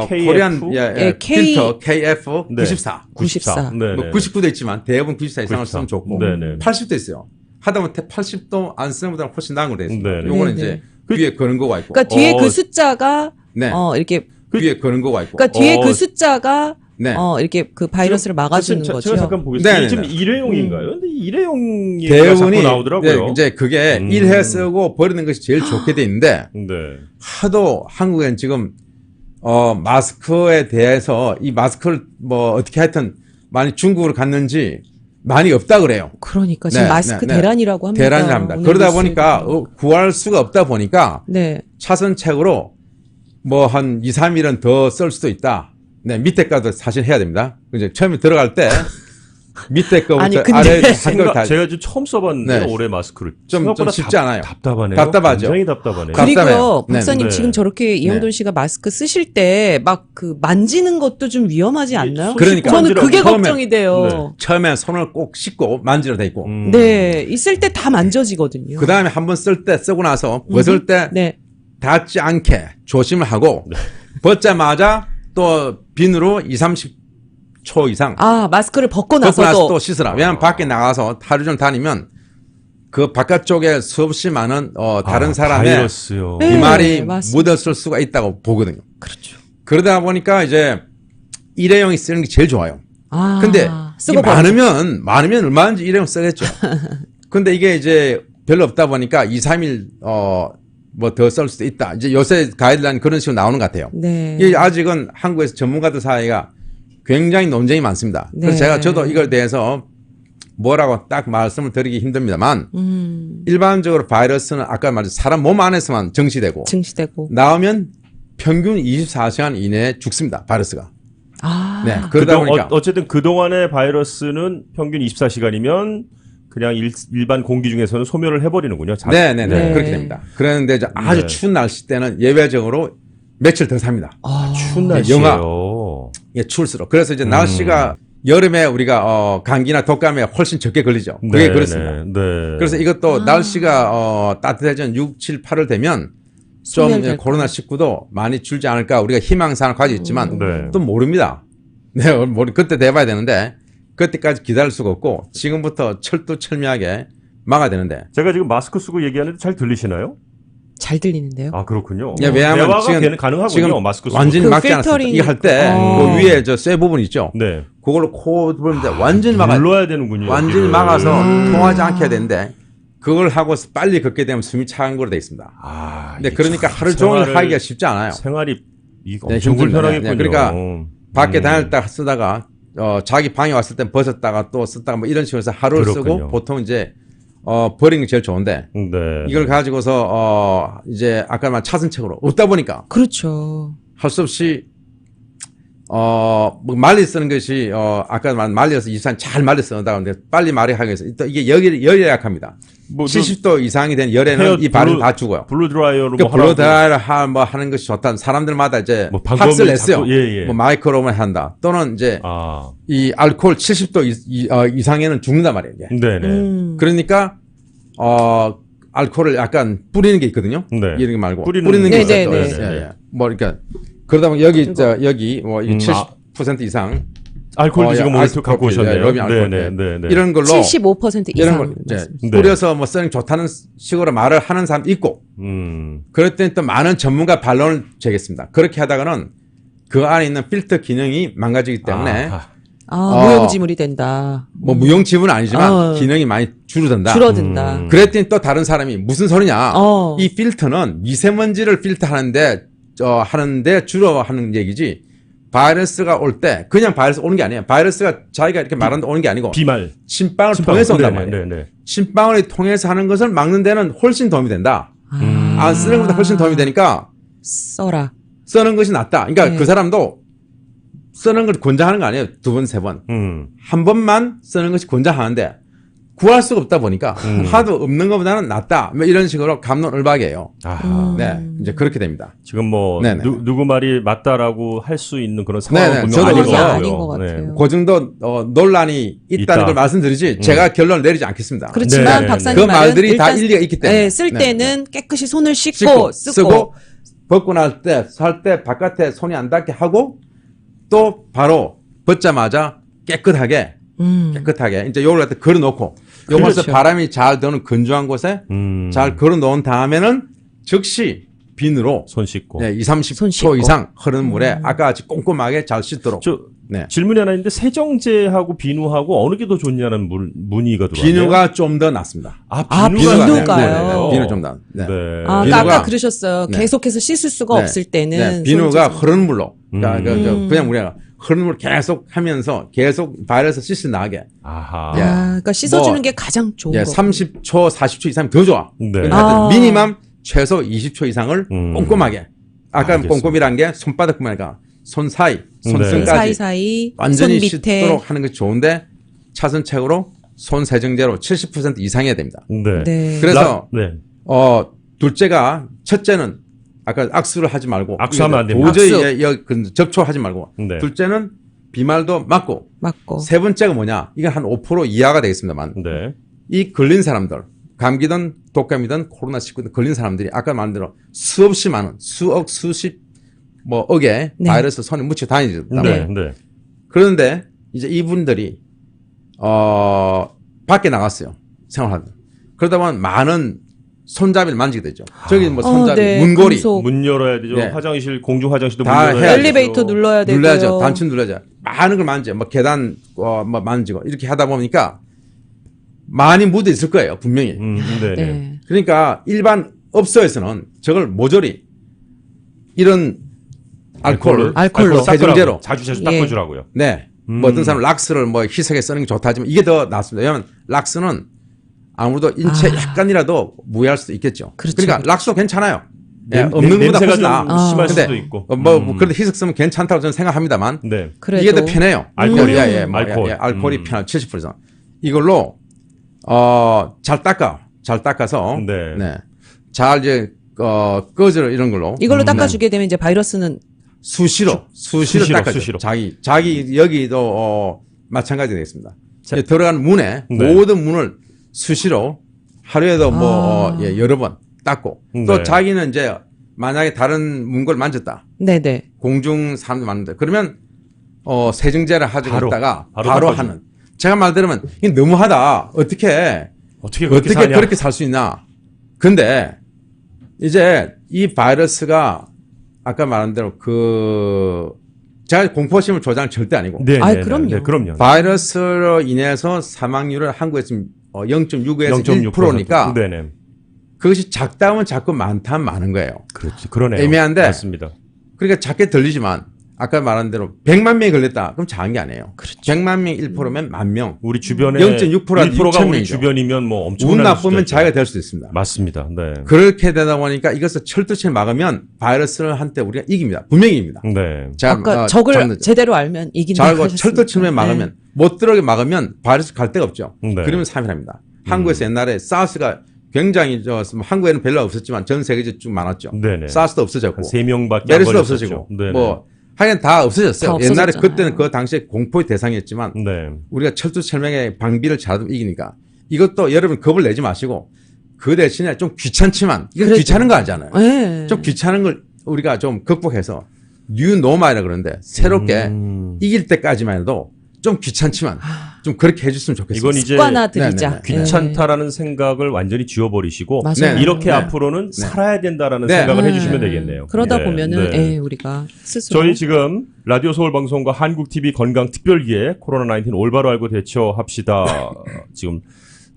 KF? 코리안 예, 필터 KF 네. 94. 94. 네. 뭐 99도 있지만 대부분 94 이상을 94. 쓰면 좋고 네네. 80도 있어요. 하다못해 80도 안 쓰는 것보다 훨씬 나은 거 되어 있습니다. 네네. 요거는 네네. 이제 위에 거는 거가 있고 그러니까 뒤에 어, 그 숫자가 네. 이렇게 위에 거는 거가 있고 그러니까 뒤에 그 숫자가 네. 이렇게 그 바이러스를 막아주는 제가 거죠. 잠깐 보겠습니다. 네네네. 지금 일회용인가요? 근데 일회용이 대부분이 자꾸 나오더라고요. 네, 이제 그게 일회 쓰고 버리는 것이 제일 좋게 돼 있는데 네. 하도 한국엔 지금 마스크에 대해서 이 마스크를 뭐 어떻게 하여튼 많이 중국으로 갔는지 많이 없다 그래요. 그러니까 지금 네, 마스크 네, 네. 대란이라고 합니다. 대란이랍니다. 오늘 그러다 뉴스에도. 보니까 구할 수가 없다 보니까 네. 차선책으로 뭐 한 2, 3일은 더 쓸 수도 있다. 네, 밑에 거도 사실 해야 됩니다. 이제 처음에 들어갈 때 밑에 거부터 아니, 근데 아래 한걸 다. 제가 지금 처음 써봤는데 네. 올해 마스크를 좀 생각보다 쉽지 않아요. 답답하네요. 답답하죠. 굉장히 답답하네요. 답답해요. 그리고요, 네, 박사님 네. 지금 저렇게 이영돈 씨가 마스크 쓰실 때 막 그 만지는 것도 좀 위험하지 않나요? 그러니까. 저는 그게 처음에- 걱정이 돼요. 네. 처음에 손을 꼭 씻고 만지러 돼 있고. 네, 있을 때 다 만져지거든요. 그 다음에 한번 쓸 때 쓰고 나서 벗을 때 네. 닿지 않게 조심을 하고 벗자마자 또 비누로 2, 30초 이상 마스크를 벗고 벗고 나서 나서도 또 씻으라. 왜냐하면 밖에 나가서 하루 종일 다니면 그 바깥쪽에 수없이 많은 다른 사람의 바이러스요. 네. 비말이 맞습니다. 묻었을 수가 있다고 보거든요. 그렇죠. 그러다 보니까 이제 일회용이 쓰는 게 제일 좋아요. 근데 쓰고 이게 많으면 얼마든지 일회용 쓰겠죠. 근데 이게 이제 별로 없다 보니까 2, 3일 뭐 더 쓸 수도 있다. 이제 요새 가이드라인 그런 식으로 나오는 것 같아요. 네. 이게 아직은 한국에서 전문가들 사이가 굉장히 논쟁이 많습니다. 그래서 네. 저도 이걸 대해서 뭐라고 딱 말씀을 드리기 힘듭니다만 일반적으로 바이러스는 아까 말했듯이 사람 몸 안에서만 정시되고 증시되고. 나오면 평균 24시간 이내에 죽습니다. 바이러스가. 네. 그러다 그동, 보니까 어쨌든 그동안의 바이러스는 평균 24시간이면 그냥 일반 공기 중에서는 소멸을 해버리는군요. 네네네. 네. 그렇게 됩니다. 그런데 이제 아주 네. 추운 날씨 때는 예외적으로 며칠 더 삽니다. 추운 네, 날씨예요. 예, 추울수록. 그래서 이제 날씨가 여름에 우리가 감기나 독감에 훨씬 적게 걸리죠. 그게 그렇습니다. 네. 그래서 이것도 날씨가 따뜻해진 6, 7, 8월 되면 좀 소멸될까요? 코로나19도 많이 줄지 않을까 우리가 희망사항을 가지고 있지만 네. 또 모릅니다. 네, 그때 돼봐야 되는데 그때까지 기다릴 수가 없고 지금부터 철두철미하게 막아야 되는데. 제가 지금 마스크 쓰고 얘기하는데 잘 들리시나요? 잘 들리는데요. 아 그렇군요. 예, 왜냐하면 대화가 지금, 가능하군요. 지금 마스크 쓰고. 완전히 그 막지 않았습니다. 필터링이- 이거 할 때 그 위에 저 쇠 부분 있죠. 네. 그걸로 코 부는데 완전히 막아. 눌러야 되는군요. 완전히 여기를. 막아서 통하지 않게 해야 되는데 그걸 하고 빨리 걷게 되면 숨이 차는 거로 돼 있습니다. 이게 그러니까 참 하루 종일 생활을- 하기가 쉽지 않아요. 생활이 이거 네, 엄청 힘듭니다. 불편하겠군요. 네, 그러니까 밖에 다닐 때 쓰다가 자기 방에 왔을 땐 벗었다가 또 썼다가 뭐 이런 식으로 해서 하루를 그렇군요. 쓰고 보통 이제 버리는 게 제일 좋은데 네. 이걸 가지고서 이제 아까 말 차선책으로 없다 보니까 그렇죠. 할 수 없이 뭐 말리 쓰는 것이 아까 말 말려서 이상 잘 말려 쓰는다 근데 빨리 말이 하기 위해서 또 이게 열에 약합니다. 뭐 70도 이상이 된 열에는 헤어 이 발을 블루- 다 죽어요. 블루 드라이어로 그 뭐 하라고. 블루드라이를 하는 것이 좋다는 사람들마다 이제 뭐 방법을 학습을 했어요. 자꾸- 예, 예. 뭐 마이크로만 한다. 또는 이제 이 알코올 70도 이상에는 죽는단 말이에요. 이게. 네네. 그러니까 알코올을 약간 뿌리는 게 있거든요. 네. 이런 게 말고 뿌리는 뿌리는 게 네, 있어요. 네, 또. 네. 예, 예. 뭐 그러니까 그러다 보면 여기 뭐 70% 이상 알코올도 지금 오늘 아이스 갖고 커피, 오셨네요. 러빙 알코올. 네네. 이런 걸로 75% 이런 이상. 걸 이제 말씀이시죠. 네. 뿌려서 뭐 쓰는 게 좋다는 식으로 말을 하는 사람도 있고 그랬더니 또 많은 전문가 반론을 제기했습니다. 그렇게 하다가는 그 안에 있는 필터 기능이 망가지기 때문에 무용지물이 된다. 뭐 무용지물은 아니지만 기능이 많이 줄어든다. 줄어든다. 그랬더니 또 다른 사람이 무슨 소리냐? 어. 이 필터는 미세먼지를 필터하는데 주로 하는 얘기지. 바이러스가 올 때 그냥 바이러스 오는 게 아니에요. 바이러스가 자기가 이렇게 말하는데 오는 게 아니고 비말. 침방울 통해서 온단 말이에요. 네네. 침방울이 통해서 하는 것을 막는 데는 훨씬 도움이 된다. 안 쓰는 것보다 훨씬 도움이 되니까 써라. 쓰는 것이 낫다. 그러니까 네. 그 사람도 쓰는 걸 권장하는 거 아니에요. 2번, 3번. 한 번만 쓰는 것이 권장하는데 구할 수가 없다 보니까 하도 없는 것보다는 낫다. 뭐 이런 식으로 갑론을박이에요. 아하. 네, 이제 그렇게 됩니다. 지금 뭐 네네. 누구 말이 맞다라고 할 수 있는 그런 상황은 네네. 분명 저도 아닌 것 그래서 같고요. 아닌 것 같아요. 그 정도 논란이 있다는 있다. 걸 말씀드리지 제가 결론을 내리지 않겠습니다. 그렇지만 네, 박사님 그 말은 말들이 다 일단 일리가 있기 때문에 네, 쓸 네, 때는 깨끗이 손을 씻고 씻고 쓰고. 쓰고 벗고 날 때 살 때 바깥에 손이 안 닿게 하고 또 바로 벗자마자 깨끗하게 이제 요걸 갖다 걸어놓고 요것을 그렇죠. 바람이 잘 드는 건조한 곳에 잘 걸어놓은 다음에는 즉시 비누로 손 씻고. 네, 2, 손 30초 씻고. 이상 흐르는 물에 아까 같이 꼼꼼하게 잘 씻도록. 저 네. 질문이 하나 있는데 세정제하고 비누하고 어느 게 더 좋냐는 문의가 들어왔네요. 비누가 좀 더 낫습니다. 비누가요? 비누 좀 더. 네. 네. 그러니까 아까 그러셨어요. 네. 계속해서 씻을 수가 네. 없을 때는 네, 비누가 손 흐르는 물로. 그러니까 그냥 우리가 흐르는 물 계속 하면서 계속 바이러스 씻어 나게. 아하. 예. 그러니까 씻어주는 뭐, 게 가장 좋은 예, 거. 30초, 40초 이상이면 더 좋아. 네. 근데 아. 하여튼 미니멈 최소 20초 이상을 꼼꼼하게. 아까 알겠습니다. 꼼꼼이란 게 손바닥뿐만 아니라 손 사이, 네. 손등까지 사이사이 완전히 손 밑에 씻도록 하는 것이 좋은데 차선책으로 손 세정제로 70% 이상해야 됩니다. 네. 네. 그래서 네. 둘째가 첫째는 아까 악수를 하지 말고 악수하면 안 됩니다. 도저히 접촉하지 말고 네. 둘째는 비말도 맞고 맞고. 세 번째가 뭐냐? 이건 한 5% 이하가 되겠습니다만 네. 이 걸린 사람들 감기든 독감이든 코로나19든 걸린 사람들이 아까 말한 대로 수없이 많은 수억 수십 뭐 억의 네. 바이러스 손에 묻혀 다니단 네. 말이에요. 네. 그런데 이제 이분들이 밖에 나갔어요. 생활하다. 그러다 보면 많은 손잡이를 만지게 되죠. 저기 뭐 손잡이, 네. 문고리 금속. 문 열어야 되죠. 네. 화장실 공중 화장실도 다 문 열어야 해야죠. 되죠. 엘리베이터 눌러야 되고요. 눌러야죠. 단추 눌러야죠. 많은 걸 만져. 뭐 계단 뭐 만지고 이렇게 하다 보니까 많이 묻어 있을 거예요. 분명히. 네. 네. 네. 그러니까 일반 업소에서는 저걸 모조리 이런 알코올 알코올로. 세정제로 자주 예. 닦아주라고요. 네. 뭐 어떤 사람은 락스를 뭐 희석해 쓰는 게 좋다지만 이게 더 낫습니다. 왜냐하면 락스는 아무래도 인체 약간이라도 무해할 수도 있겠죠. 그렇죠, 그러니까 그렇죠. 락스도 괜찮아요. 예, 냄- 없는 것보다 냄새가 훨씬 좀 나아. 심할 근데 수도 있고. 그래도 희석 쓰면 괜찮다고 저는 생각합니다만 네. 그래도 이게 더 편해요. 알코올이요? 예, 예, 뭐, 알코올. 예, 알코올이 편한 70% 이상. 이걸로 잘 닦아서 네. 잘 이제 꺼져 이런 걸로 이걸로 닦아주게 되면 이제 바이러스는 수시로 수시로, 닦아줘. 수시로. 자기 여기도 마찬가지 되겠습니다. 자, 들어간 문에 네. 모든 문을 수시로 하루에도 뭐 여러 번 닦고 또 네. 자기는 이제 만약에 다른 문걸 만졌다. 네네. 공중 사람들 많은데 그러면 세정제를 하자고 바로, 했다가 바로 바로 닦아줘. 하는. 제가 말대로면 이게 너무하다. 어떻게 그렇게 사냐? 그렇게 살 수 있나? 근데 이제 이 바이러스가 아까 말한 대로 제가 공포심을 조장은 절대 아니고 네, 아이, 네, 그럼요. 네, 그럼요. 바이러스로 인해서 사망률을 한국에 지금 0.65에서 0.6%. 1%니까 네네. 그것이 작다면 작고 많다면 많은 거예요. 그렇지. 그러네요. 애매한데 맞습니다. 그러니까 작게 들리지만 아까 말한 대로 100만 명이 걸렸다. 그럼 작은 게 아니에요. 그렇죠. 100만 명 1%면 만 명. 우리 주변에 0.6%가 1%가 우리 6,000명이죠. 주변이면 뭐 엄청난 운 나쁘면 숫자죠. 자기가 될 수도 있습니다. 맞습니다. 네. 그렇게 되다 보니까 이것을 철두철 막으면 바이러스를 한때 우리가 이깁니다. 분명히 이깁니다. 네. 자, 아까 적을 제대로 알면 이긴다 잘고 하셨으니까. 철두철에 막으면 못 들어오게 막으면 바이러스 갈 데가 없죠. 네. 그러면 3일합니다. 한국에서 옛날에 사스가 굉장히 한국에는 별로 없었지만 전 세계적으로 쭉 많았죠. 네네. 사스도 없어졌고 3명밖에 메르스도 없어지고 네네. 뭐 하여간 다 없어졌어요. 다 옛날에 없어졌잖아요. 그때는 그 당시에 공포의 대상이었지만 네. 우리가 철두철명의 방비를 잘하면 이기니까 이것도 여러분 겁을 내지 마시고 그 대신에 좀 귀찮지만 이거 그래도- 귀찮은 거 아니잖아요. 네. 좀 귀찮은 걸 우리가 좀 극복해서 뉴노말이라 그러는데 새롭게 이길 때까지만 해도 좀 귀찮지만 좀 그렇게 해줬으면 좋겠어요. 이건 이제 습관화들이자. 네네네. 귀찮다라는 생각을 완전히 지워버리시고 맞아요. 네. 이렇게 네. 앞으로는 살아야 된다라는 네. 생각을 네. 해주시면 되겠네요. 그러다 네. 보면은 네. 우리가 스스로 저희 지금 라디오 서울 방송과 한국 TV 건강 특별기에 코로나19 올바로 알고 대처합시다. 지금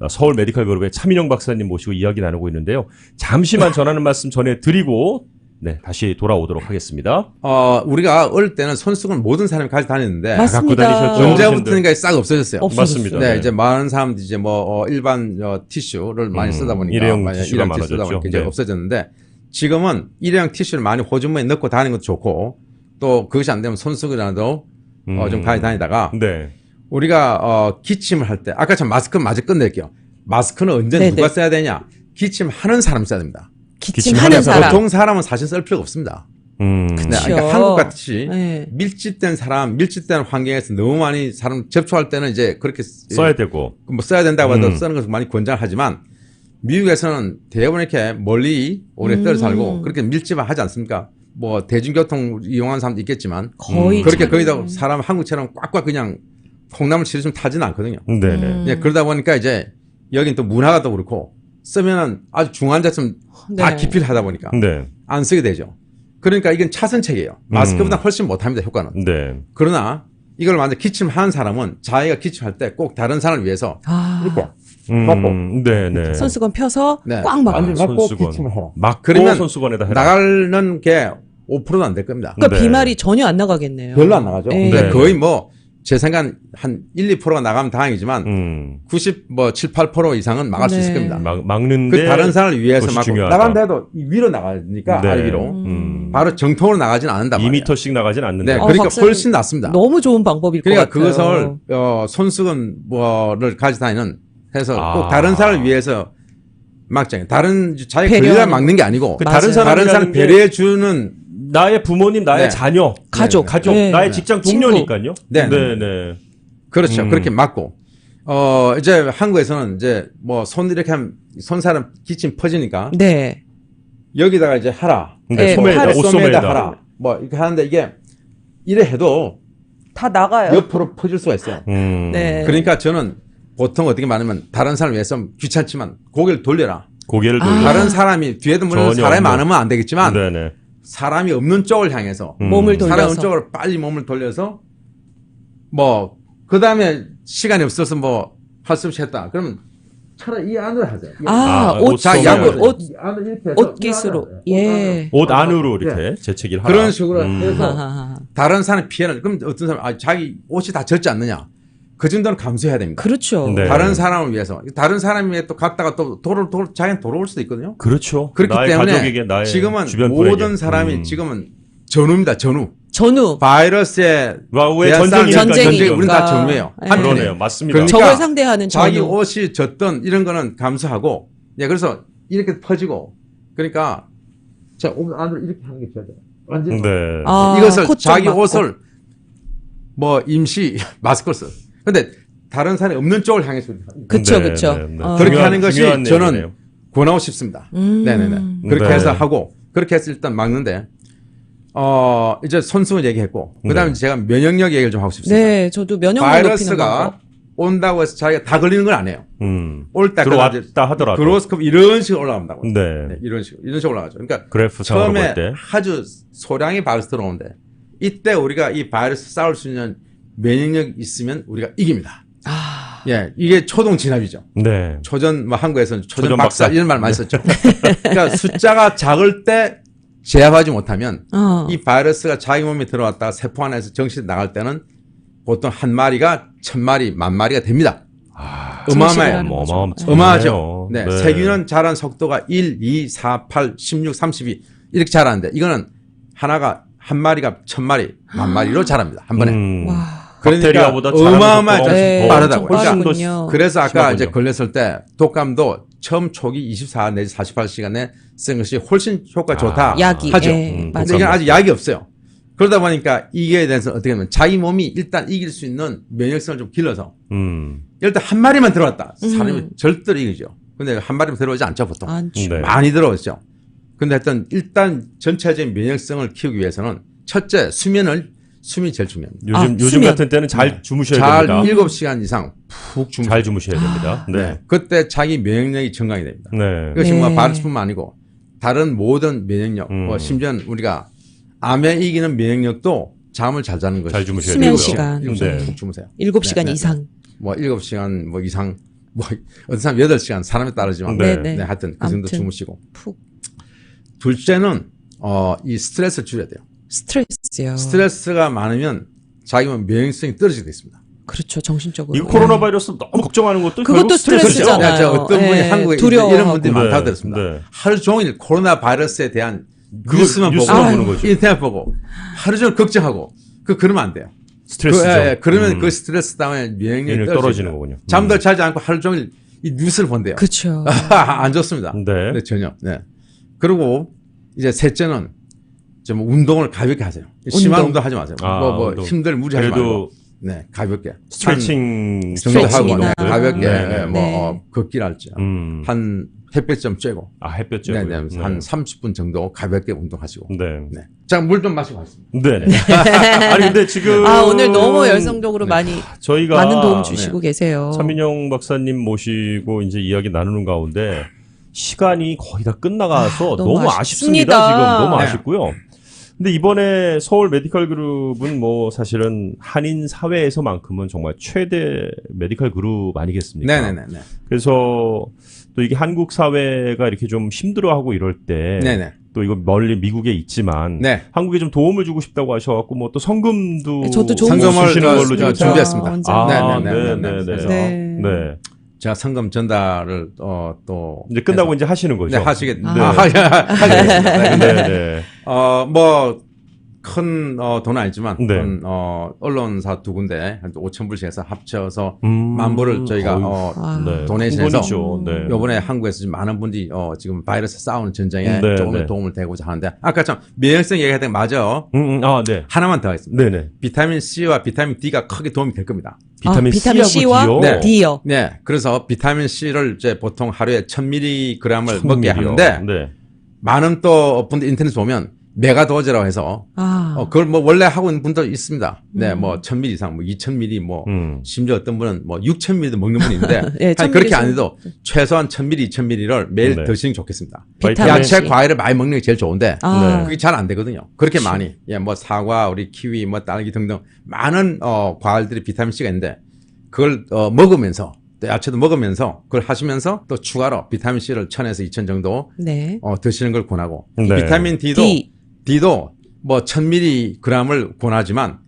서울 메디컬 그룹의 차민영 박사님 모시고 이야기 나누고 있는데요. 잠시만 전하는 말씀 전해드리고 네, 다시 돌아오도록 하겠습니다. 우리가 어릴 때는 손수건 모든 사람이 가지고 다녔는데 갖고 다니셨죠. 맞습니다. 언제부터인가 싹 없어졌어요. 맞습니다. 네, 네. 이제 많은 사람들이 이제 뭐 일반 티슈를 많이 쓰다 보니까 일회용 많이 티슈가 일회용 티슈 쓰다 많아졌죠. 보니까 이제 네. 없어졌는데 지금은 일회용 티슈를 많이 호주머니에 넣고 다니는 것도 좋고 또 그것이 안 되면 손수건이라도 좀 가지고 다니다가 네. 우리가 기침을 할 때 아까 참 마스크 마저 끝낼게요. 마스크는 언제 네네. 누가 써야 되냐? 기침하는 사람이 써야 됩니다. 기침하는 사람. 보통 사람은 사실 쓸 필요가 없습니다. 네, 그쵸. 그러니까 한국 같이 네. 밀집된 환경에서 너무 많이 사람 접촉할 때는 이제 그렇게 써야 되고. 뭐 써야 된다고 해도 쓰는 것을 많이 권장하지만 미국에서는 대부분 이렇게 멀리 오래 떨어 살고 그렇게 밀집하지 않습니까? 뭐 대중교통 이용하는 사람도 있겠지만 거의 그렇게 참- 거기다 사람 한국처럼 꽉꽉 그냥 콩나물 치르면 타지는 않거든요. 네네. 예, 그러다 보니까 이제 여긴 또 문화가 또 그렇고 쓰면은 아주 중환자쯤 다 네. 기피를 하다 보니까 네. 안 쓰게 되죠. 그러니까 이건 차선책이에요. 마스크보다 훨씬 못합니다, 효과는. 네. 그러나 이걸 만약 기침하는 사람은 자기가 기침할 때 꼭 다른 사람을 위해서 이렇게 맞고 네네. 손수건 펴서 네. 꽉 막아. 완전히 맞고 손수건. 기침을 해라. 막고 그러면 손수건에다 해라. 나가는 게 5%도 안 될 겁니다. 그러니까 네. 비말이 전혀 안 나가겠네요. 별로 안 나가죠. 네. 근데 네. 거의 뭐 제 생각 한 1, 2%가 나가면 다행이지만 7, 8% 이상은 막을 수 네. 있을 겁니다. 막는데 그 다른 사람을 위해서 그것이 막고 중요하다. 나간데도 위로 나가니까 네. 아래 위로 바로 정통으로 나가지는 않는단 말이에요. 2m씩 나가진 않는다. 네, 그러니까 박사님, 훨씬 낫습니다. 너무 좋은 방법일 그러니까 것 같아요. 그것을 손수건 뭐를 가지고 다니는 해서 꼭 아. 다른 사람을 위해서 막잖아요. 다른 자기 배려하는 권리를 막는 게 아니고 그 맞아요. 다른 다른 사람 사람 배려해 주는 나의 부모님, 나의 네. 자녀, 가족, 가족, 네. 나의 직장 친구. 동료니까요. 네. 네. 그렇죠. 그렇게 막고 이제 한국에서는 이제 뭐 손 이렇게 하면 손 사람 기침 퍼지니까 네. 여기다가 이제 하라. 네, 소매에다, 팔- 옷소매에다. 하라. 뭐 이렇게 하는데 이게 이래 해도 다 나가요. 옆으로 퍼질 수가 있어요. 네. 그러니까 저는 보통 어떻게 말하면 다른 사람을 위해서 귀찮지만 고개를 돌려라. 고개를 돌려. 다른 사람이 뒤에도 물론 전혀 사람이 없는. 많으면 안 되겠지만 네네. 사람이 없는 쪽을 향해서 몸을 돌려서. 사람 없는 쪽으로 빨리 몸을 돌려서 뭐 그 다음에 시간이 없어서 뭐 할 수 없이 했다. 그러면 차라리 이 안으로 하세요. 옷, 옷 자, 소매. 약을 옷, 이 안으로 이렇게 해서 옷깃으로. 예. 옷 안으로 이렇게 재채기를 하라. 그런 식으로 해서 하하하. 다른 사람 피해를 그럼 어떤 사람 자기 옷이 다 젖지 않느냐 그 정도는 감수해야 됩니다. 그렇죠. 네. 다른 사람을 위해서 다른 사람이 또 갔다가 또 자기는 돌아올 수도 있거든요. 그렇죠. 그렇기 나의 때문에 가족에게, 나의 지금은 주변 모든 분에게. 사람이 지금은 전우입니다. 전우. 전후. 바이러스에 왜 대한 전쟁이니까 전쟁이니까. 우리는 다 전우예요. 네. 한편이에요. 그러네요. 맞습니다. 그러니까 적을 상대하는 자기 전후. 옷이 젖던 이런 거는 감수하고 예, 그래서 이렇게 퍼지고 그러니까 자 옷 안으로 이렇게 하는 게 좋아요. 완전 네. 이것을 콧좀 자기 막고. 옷을 뭐 임시 마스크를 써. 근데 다른 사람이 없는 쪽을 향해서 그쵸, 네, 그쵸. 네, 네. 그렇게 하는 것이 중요한 저는 내용이네요. 권하고 싶습니다. 네네네. 그렇게 네. 해서 하고 그렇게 해서 일단 막는데 이제 손수건 얘기했고 그다음에 네. 제가 면역력 얘기를 좀 하고 싶습니다. 네, 저도 면역력 높이는 방법. 바이러스가 온다고 해서 자기가 다 걸리는 건 아니에요. 올 때까지 들어왔다 하더라도. 그로스컵 이런 식으로 올라간다고. 네. 네, 이런 식으로 올라가죠. 그러니까 그래프 상으로 처음에 볼 때. 아주 소량의 바이러스 들어오는데 이때 우리가 이 바이러스 싸울 수 있는 면역력이 있으면 우리가 이깁니다. 예, 이게 초동 진압이죠. 네. 초전 뭐 한국에서는 초전 초전 박사 박사. 이런 말 많이 썼죠. 그러니까 숫자가 작을 때 제압하지 못하면 이 바이러스가 자기 몸에 들어왔다가 세포 안에서 정신 나갈 때는 보통 한 마리가 1000마리, 10,000마리가 됩니다. 어마어마해요. 어마어마하죠. 네. 세균은 자란 속도가 1, 2, 4, 8, 16, 32 이렇게 자라는데 이거는 하나가 한 마리가 1000마리, 10,000마리로 자랍니다. 한 번에. 와. 그러니까 박테리아보다 자라는 어마어마하죠. 속도가 네, 빠르다고. 엄청 그러니까 빠르군요. 그래서 아까 심하군요. 이제 걸렸을 때 독감도 처음 초기 24 내지 48시간에 쓴 것이 훨씬 효과 좋다 약이. 하죠. 예, 근데 이건 아직 약이 없어요. 그러다 보니까 이게 대해서 어떻게 하면 자기 몸이 일단 이길 수 있는 면역성을 좀 길러서 일단 한 마리만 들어왔다. 사람이 절대로 이기죠. 근데 한 마리만 들어오지 않죠, 보통. 안죠. 네. 많이 들어오죠. 근데 하여튼 일단 전체적인 면역성을 키우기 위해서는 첫째 수면을 숨이 제일 중요합니다. 요즘 수면. 같은 때는 잘 주무셔야 잘 됩니다. 7시간 이상 푹 주무셔야 잘 주무셔야 됩니다. 네. 그때 자기 면역력이 정강이 됩니다. 네. 이것이 네. 뭐 바이러스뿐만 아니고 다른 모든 면역력, 심지어 우리가 암에 이기는 면역력도 잠을 잘 자는 것이 잘 주무셔야 수면 되고요. 시간. 7시간 네. 푹 주무세요. 7시간 네, 네, 이상. 뭐 7시간 뭐 이상 뭐 어떤 사람 8시간 사람에 따르지만 네. 네. 네, 하여튼 그 정도 아무튼. 주무시고. 푹. 둘째는 이 스트레스를 줄여야 돼요. 스트레스요. 스트레스가 많으면 자기 면역성이 떨어지게 돼 있습니다. 그렇죠. 정신적으로. 이 코로나 바이러스 너무 걱정하는 것도 그것도 결국 스트레스잖아요. 스트레스죠. 저 어떤 분이 네, 한국에 두려워하고. 이런 분들이 네, 많다고 들었습니다. 네. 하루 종일 코로나 바이러스에 대한 그거 뉴스만 뉴스만 보고 보는 거죠. 인터넷 보고 하루 종일 걱정하고 그러면 안 돼요. 스트레스죠. 그러면 그 스트레스 때문에 면역력이 면역력이 떨어지는 거군요. 잠도 자지 않고 하루 종일 이 뉴스를 본대요. 그렇죠. 안 좋습니다. 네. 네, 전혀. 네. 그리고 이제 셋째는 좀 운동을 가볍게 하세요. 심한 운동 하지 마세요. 운동. 힘들 무리하지 그래도 말고. 네, 가볍게. 스트레칭 정도 하고 스트레칭이나. 가볍게 네. 뭐 네. 걷기랄지 한 햇볕 좀 쬐고 햇볕 쬐고. 네, 네, 한 30분 정도 가볍게 운동하시고. 네. 네. 자, 물 좀 마시고 가겠습니다. 네. 아니 근데 지금 오늘 너무 열성적으로 많이 저희가 많은 도움 주시고 계세요. 차민영 박사님 모시고 이제 이야기 나누는 가운데 시간이 거의 다 끝나가서 너무 너무 아쉽습니다. 아쉽습니다. 지금 너무 네. 아쉽고요. 근데 이번에 서울 메디컬 그룹은 뭐 사실은 한인 사회에서만큼은 정말 최대 메디컬 그룹 아니겠습니까? 네네네. 그래서 또 이게 한국 사회가 이렇게 좀 힘들어하고 이럴 때 네네. 또 이거 멀리 미국에 있지만 네. 한국에 좀 도움을 주고 싶다고 하셔갖고 뭐 또 성금도 저도 좋은 성금을 주시는 걸로 지금 준비했습니다. 아, 네. 네. 그래서 네. 네. 제가 성금 전달을 또 이제 끝나고 해서 이제 하시는 거죠. 네, 하시겠습니다. 네. 하겠습니다. 네, 네. 뭐 큰 돈은 아니지만 네. 언론사 두 군데 한 5,000불씩 해서 합쳐서 10,000불을 만불을 저희가 네. 도네이션해서 큰 돈이죠. 네. 요번에 한국에서 지금 많은 분들이 지금 바이러스 싸우는 전쟁에 네, 조금 더 네. 도움을 되고자 하는데 아까 참 면역성 얘기했던 게 맞아. 네. 하나만 더 하겠습니다. 네네. 비타민 C와 비타민 D가 크게 도움이 될 겁니다. 비타민 비타민 C하고 C와 D요? 네. D요. 네, 그래서 비타민 C를 이제 보통 하루에 1000mg을 1000ml 먹게 요. 하는데 네. 많은 또 분들 인터넷 보면 메가도즈라고 해서 그걸 뭐 원래 하고 있는 분도 있습니다. 네, 뭐 1000ml 이상, 뭐 2000ml, 뭐 심지어 어떤 분은 뭐 6000ml도 먹는 분이 있는데 네, 아니, 1000ml 그렇게 안 해도 최소한 1000ml, 2000ml를 매일 네. 드시는 게 좋겠습니다. 비타민 야채, C. 과일을 많이 먹는 게 제일 좋은데 네. 그게 잘 안 되거든요. 그렇게 많이, 뭐 사과, 우리 키위, 뭐 딸기 등등 많은 과일들이 비타민 C가 있는데 그걸 먹으면서 또 야채도 먹으면서 그걸 하시면서 또 추가로 비타민 C를 1000에서 2000 정도 네. 드시는 걸 권하고 네. 비타민 D도 뭐 1000mg을 권하지만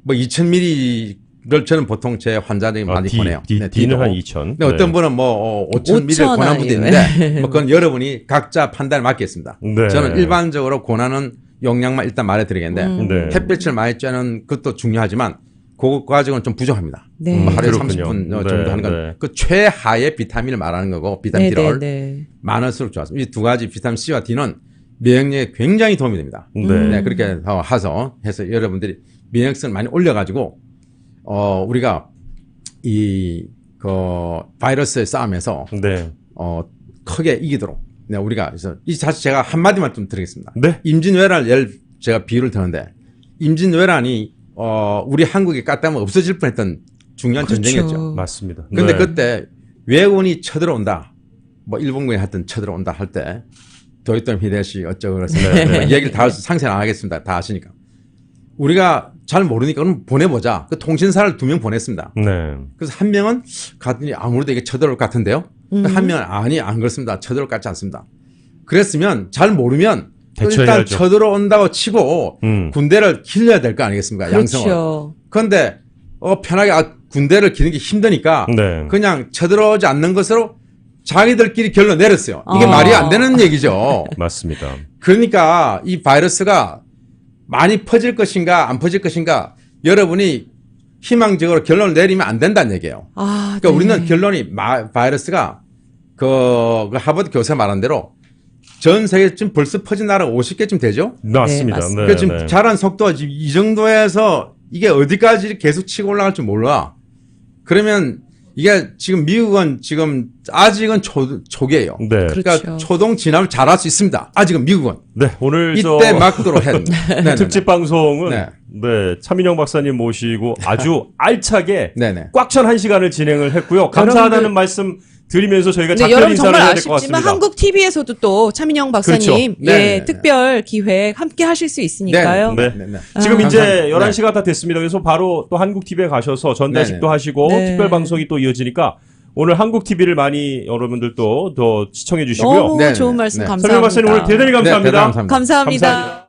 뭐 2000mg를 저는 보통 제 환자들이 많이 권해요. 네, D는 한 2000. 근데 어떤 분은 뭐 5000mg를 권한 분도 있는데 뭐 그건 여러분이 각자 판단을 맡겠습니다. 네. 저는 일반적으로 권하는 용량만 일단 말해드리겠는데 네. 햇빛을 많이 쬐는 것도 중요하지만 그거 가지고는 좀 부족합니다. 네. 뭐 하루에 그렇군요. 30분 정도 네, 하는 건 네. 그 최하의 비타민을 말하는 거고 비타민 네, D를 네. 많을수록 좋았습니다. 이 두 가지 비타민 C와 D는 면역력에 굉장히 도움이 됩니다. 네. 그렇게 해서 여러분들이 면역성을 많이 올려가지고 우리가 그 바이러스의 싸움에서 네. 크게 이기도록 우리가 그래서 사실 제가 한 마디만 좀 드리겠습니다. 네. 임진왜란 제가 비유를 드는데 임진왜란이 우리 한국에 까따면 없어질 뻔했던 중요한 그렇죠. 전쟁이었죠. 맞습니다. 근데 네. 그때 왜군이 쳐들어온다, 뭐 일본군이 하여튼 쳐들어온다 할 때 도요토미 히데시 어쩌고 그래서 얘기를 다 상세히 안 하겠습니다. 다 아시니까 우리가 잘 모르니까 그럼 보내보자. 그 통신사를 2명 보냈습니다. 네. 그래서 한 명은 갔더니 아무래도 이게 쳐들어올 것 같은데요. 한 명은 아니 안 그렇습니다. 쳐들어올 것 같지 않습니다. 그랬으면 잘 모르면 또 일단 대처해야죠. 쳐들어온다고 치고 군대를 길러야 될 거 아니겠습니까? 양성을. 그렇죠. 그런데 편하게 군대를 기르는 게 힘드니까 네. 그냥 쳐들어오지 않는 것으로 자기들끼리 결론 내렸어요. 이게 아. 말이 안 되는 얘기죠. 맞습니다. 그러니까 이 바이러스가 많이 퍼질 것인가 안 퍼질 것인가 여러분이 희망적으로 결론을 내리면 안 된다는 얘기예요. 그러니까 네. 우리는 결론이 바이러스가 그 하버드 교수가 말한 대로 전 세계 지금 벌써 퍼진 나라가 50개쯤 되죠. 맞습니다. 맞습니다. 네. 그러니까 지금 자란 속도가 지금 이 정도에서 이게 어디까지 계속 치고 올라갈지 몰라. 그러면 이게 지금 미국은 지금 아직은 초기예요. 네. 그러니까 그렇죠. 초동 진압을 잘할 수 있습니다. 아직은 미국은 네, 오늘 이때 막도록 했. 네네네. 특집 방송은 네. 네, 차민영 박사님 모시고 아주 알차게 네네. 꽉 찬 1시간을 진행을 했고요. 감사하다는 말씀 드리면서 저희가 근데 작별 여러분 인사를 정말 해야 될 것 아쉽지만 같습니다. 한국 TV에서도 또 차민영 박사님 그렇죠. 예, 네네네. 특별 기획 함께 하실 수 있으니까요. 네. 네네. 지금 이제 감사합니다. 11시가 다 됐습니다. 그래서 바로 또 한국 TV에 가셔서 전달식도 네네. 하시고 네. 특별 방송이 또 이어지니까 오늘 한국 TV를 많이 여러분들도 더 시청해 주시고요. 너무 네네네. 좋은 말씀 네. 감사합니다. 차민영 박사님 오늘 대단히 네, 감사합니다. 대단히 감사합니다. 감사합니다. 감사합니다.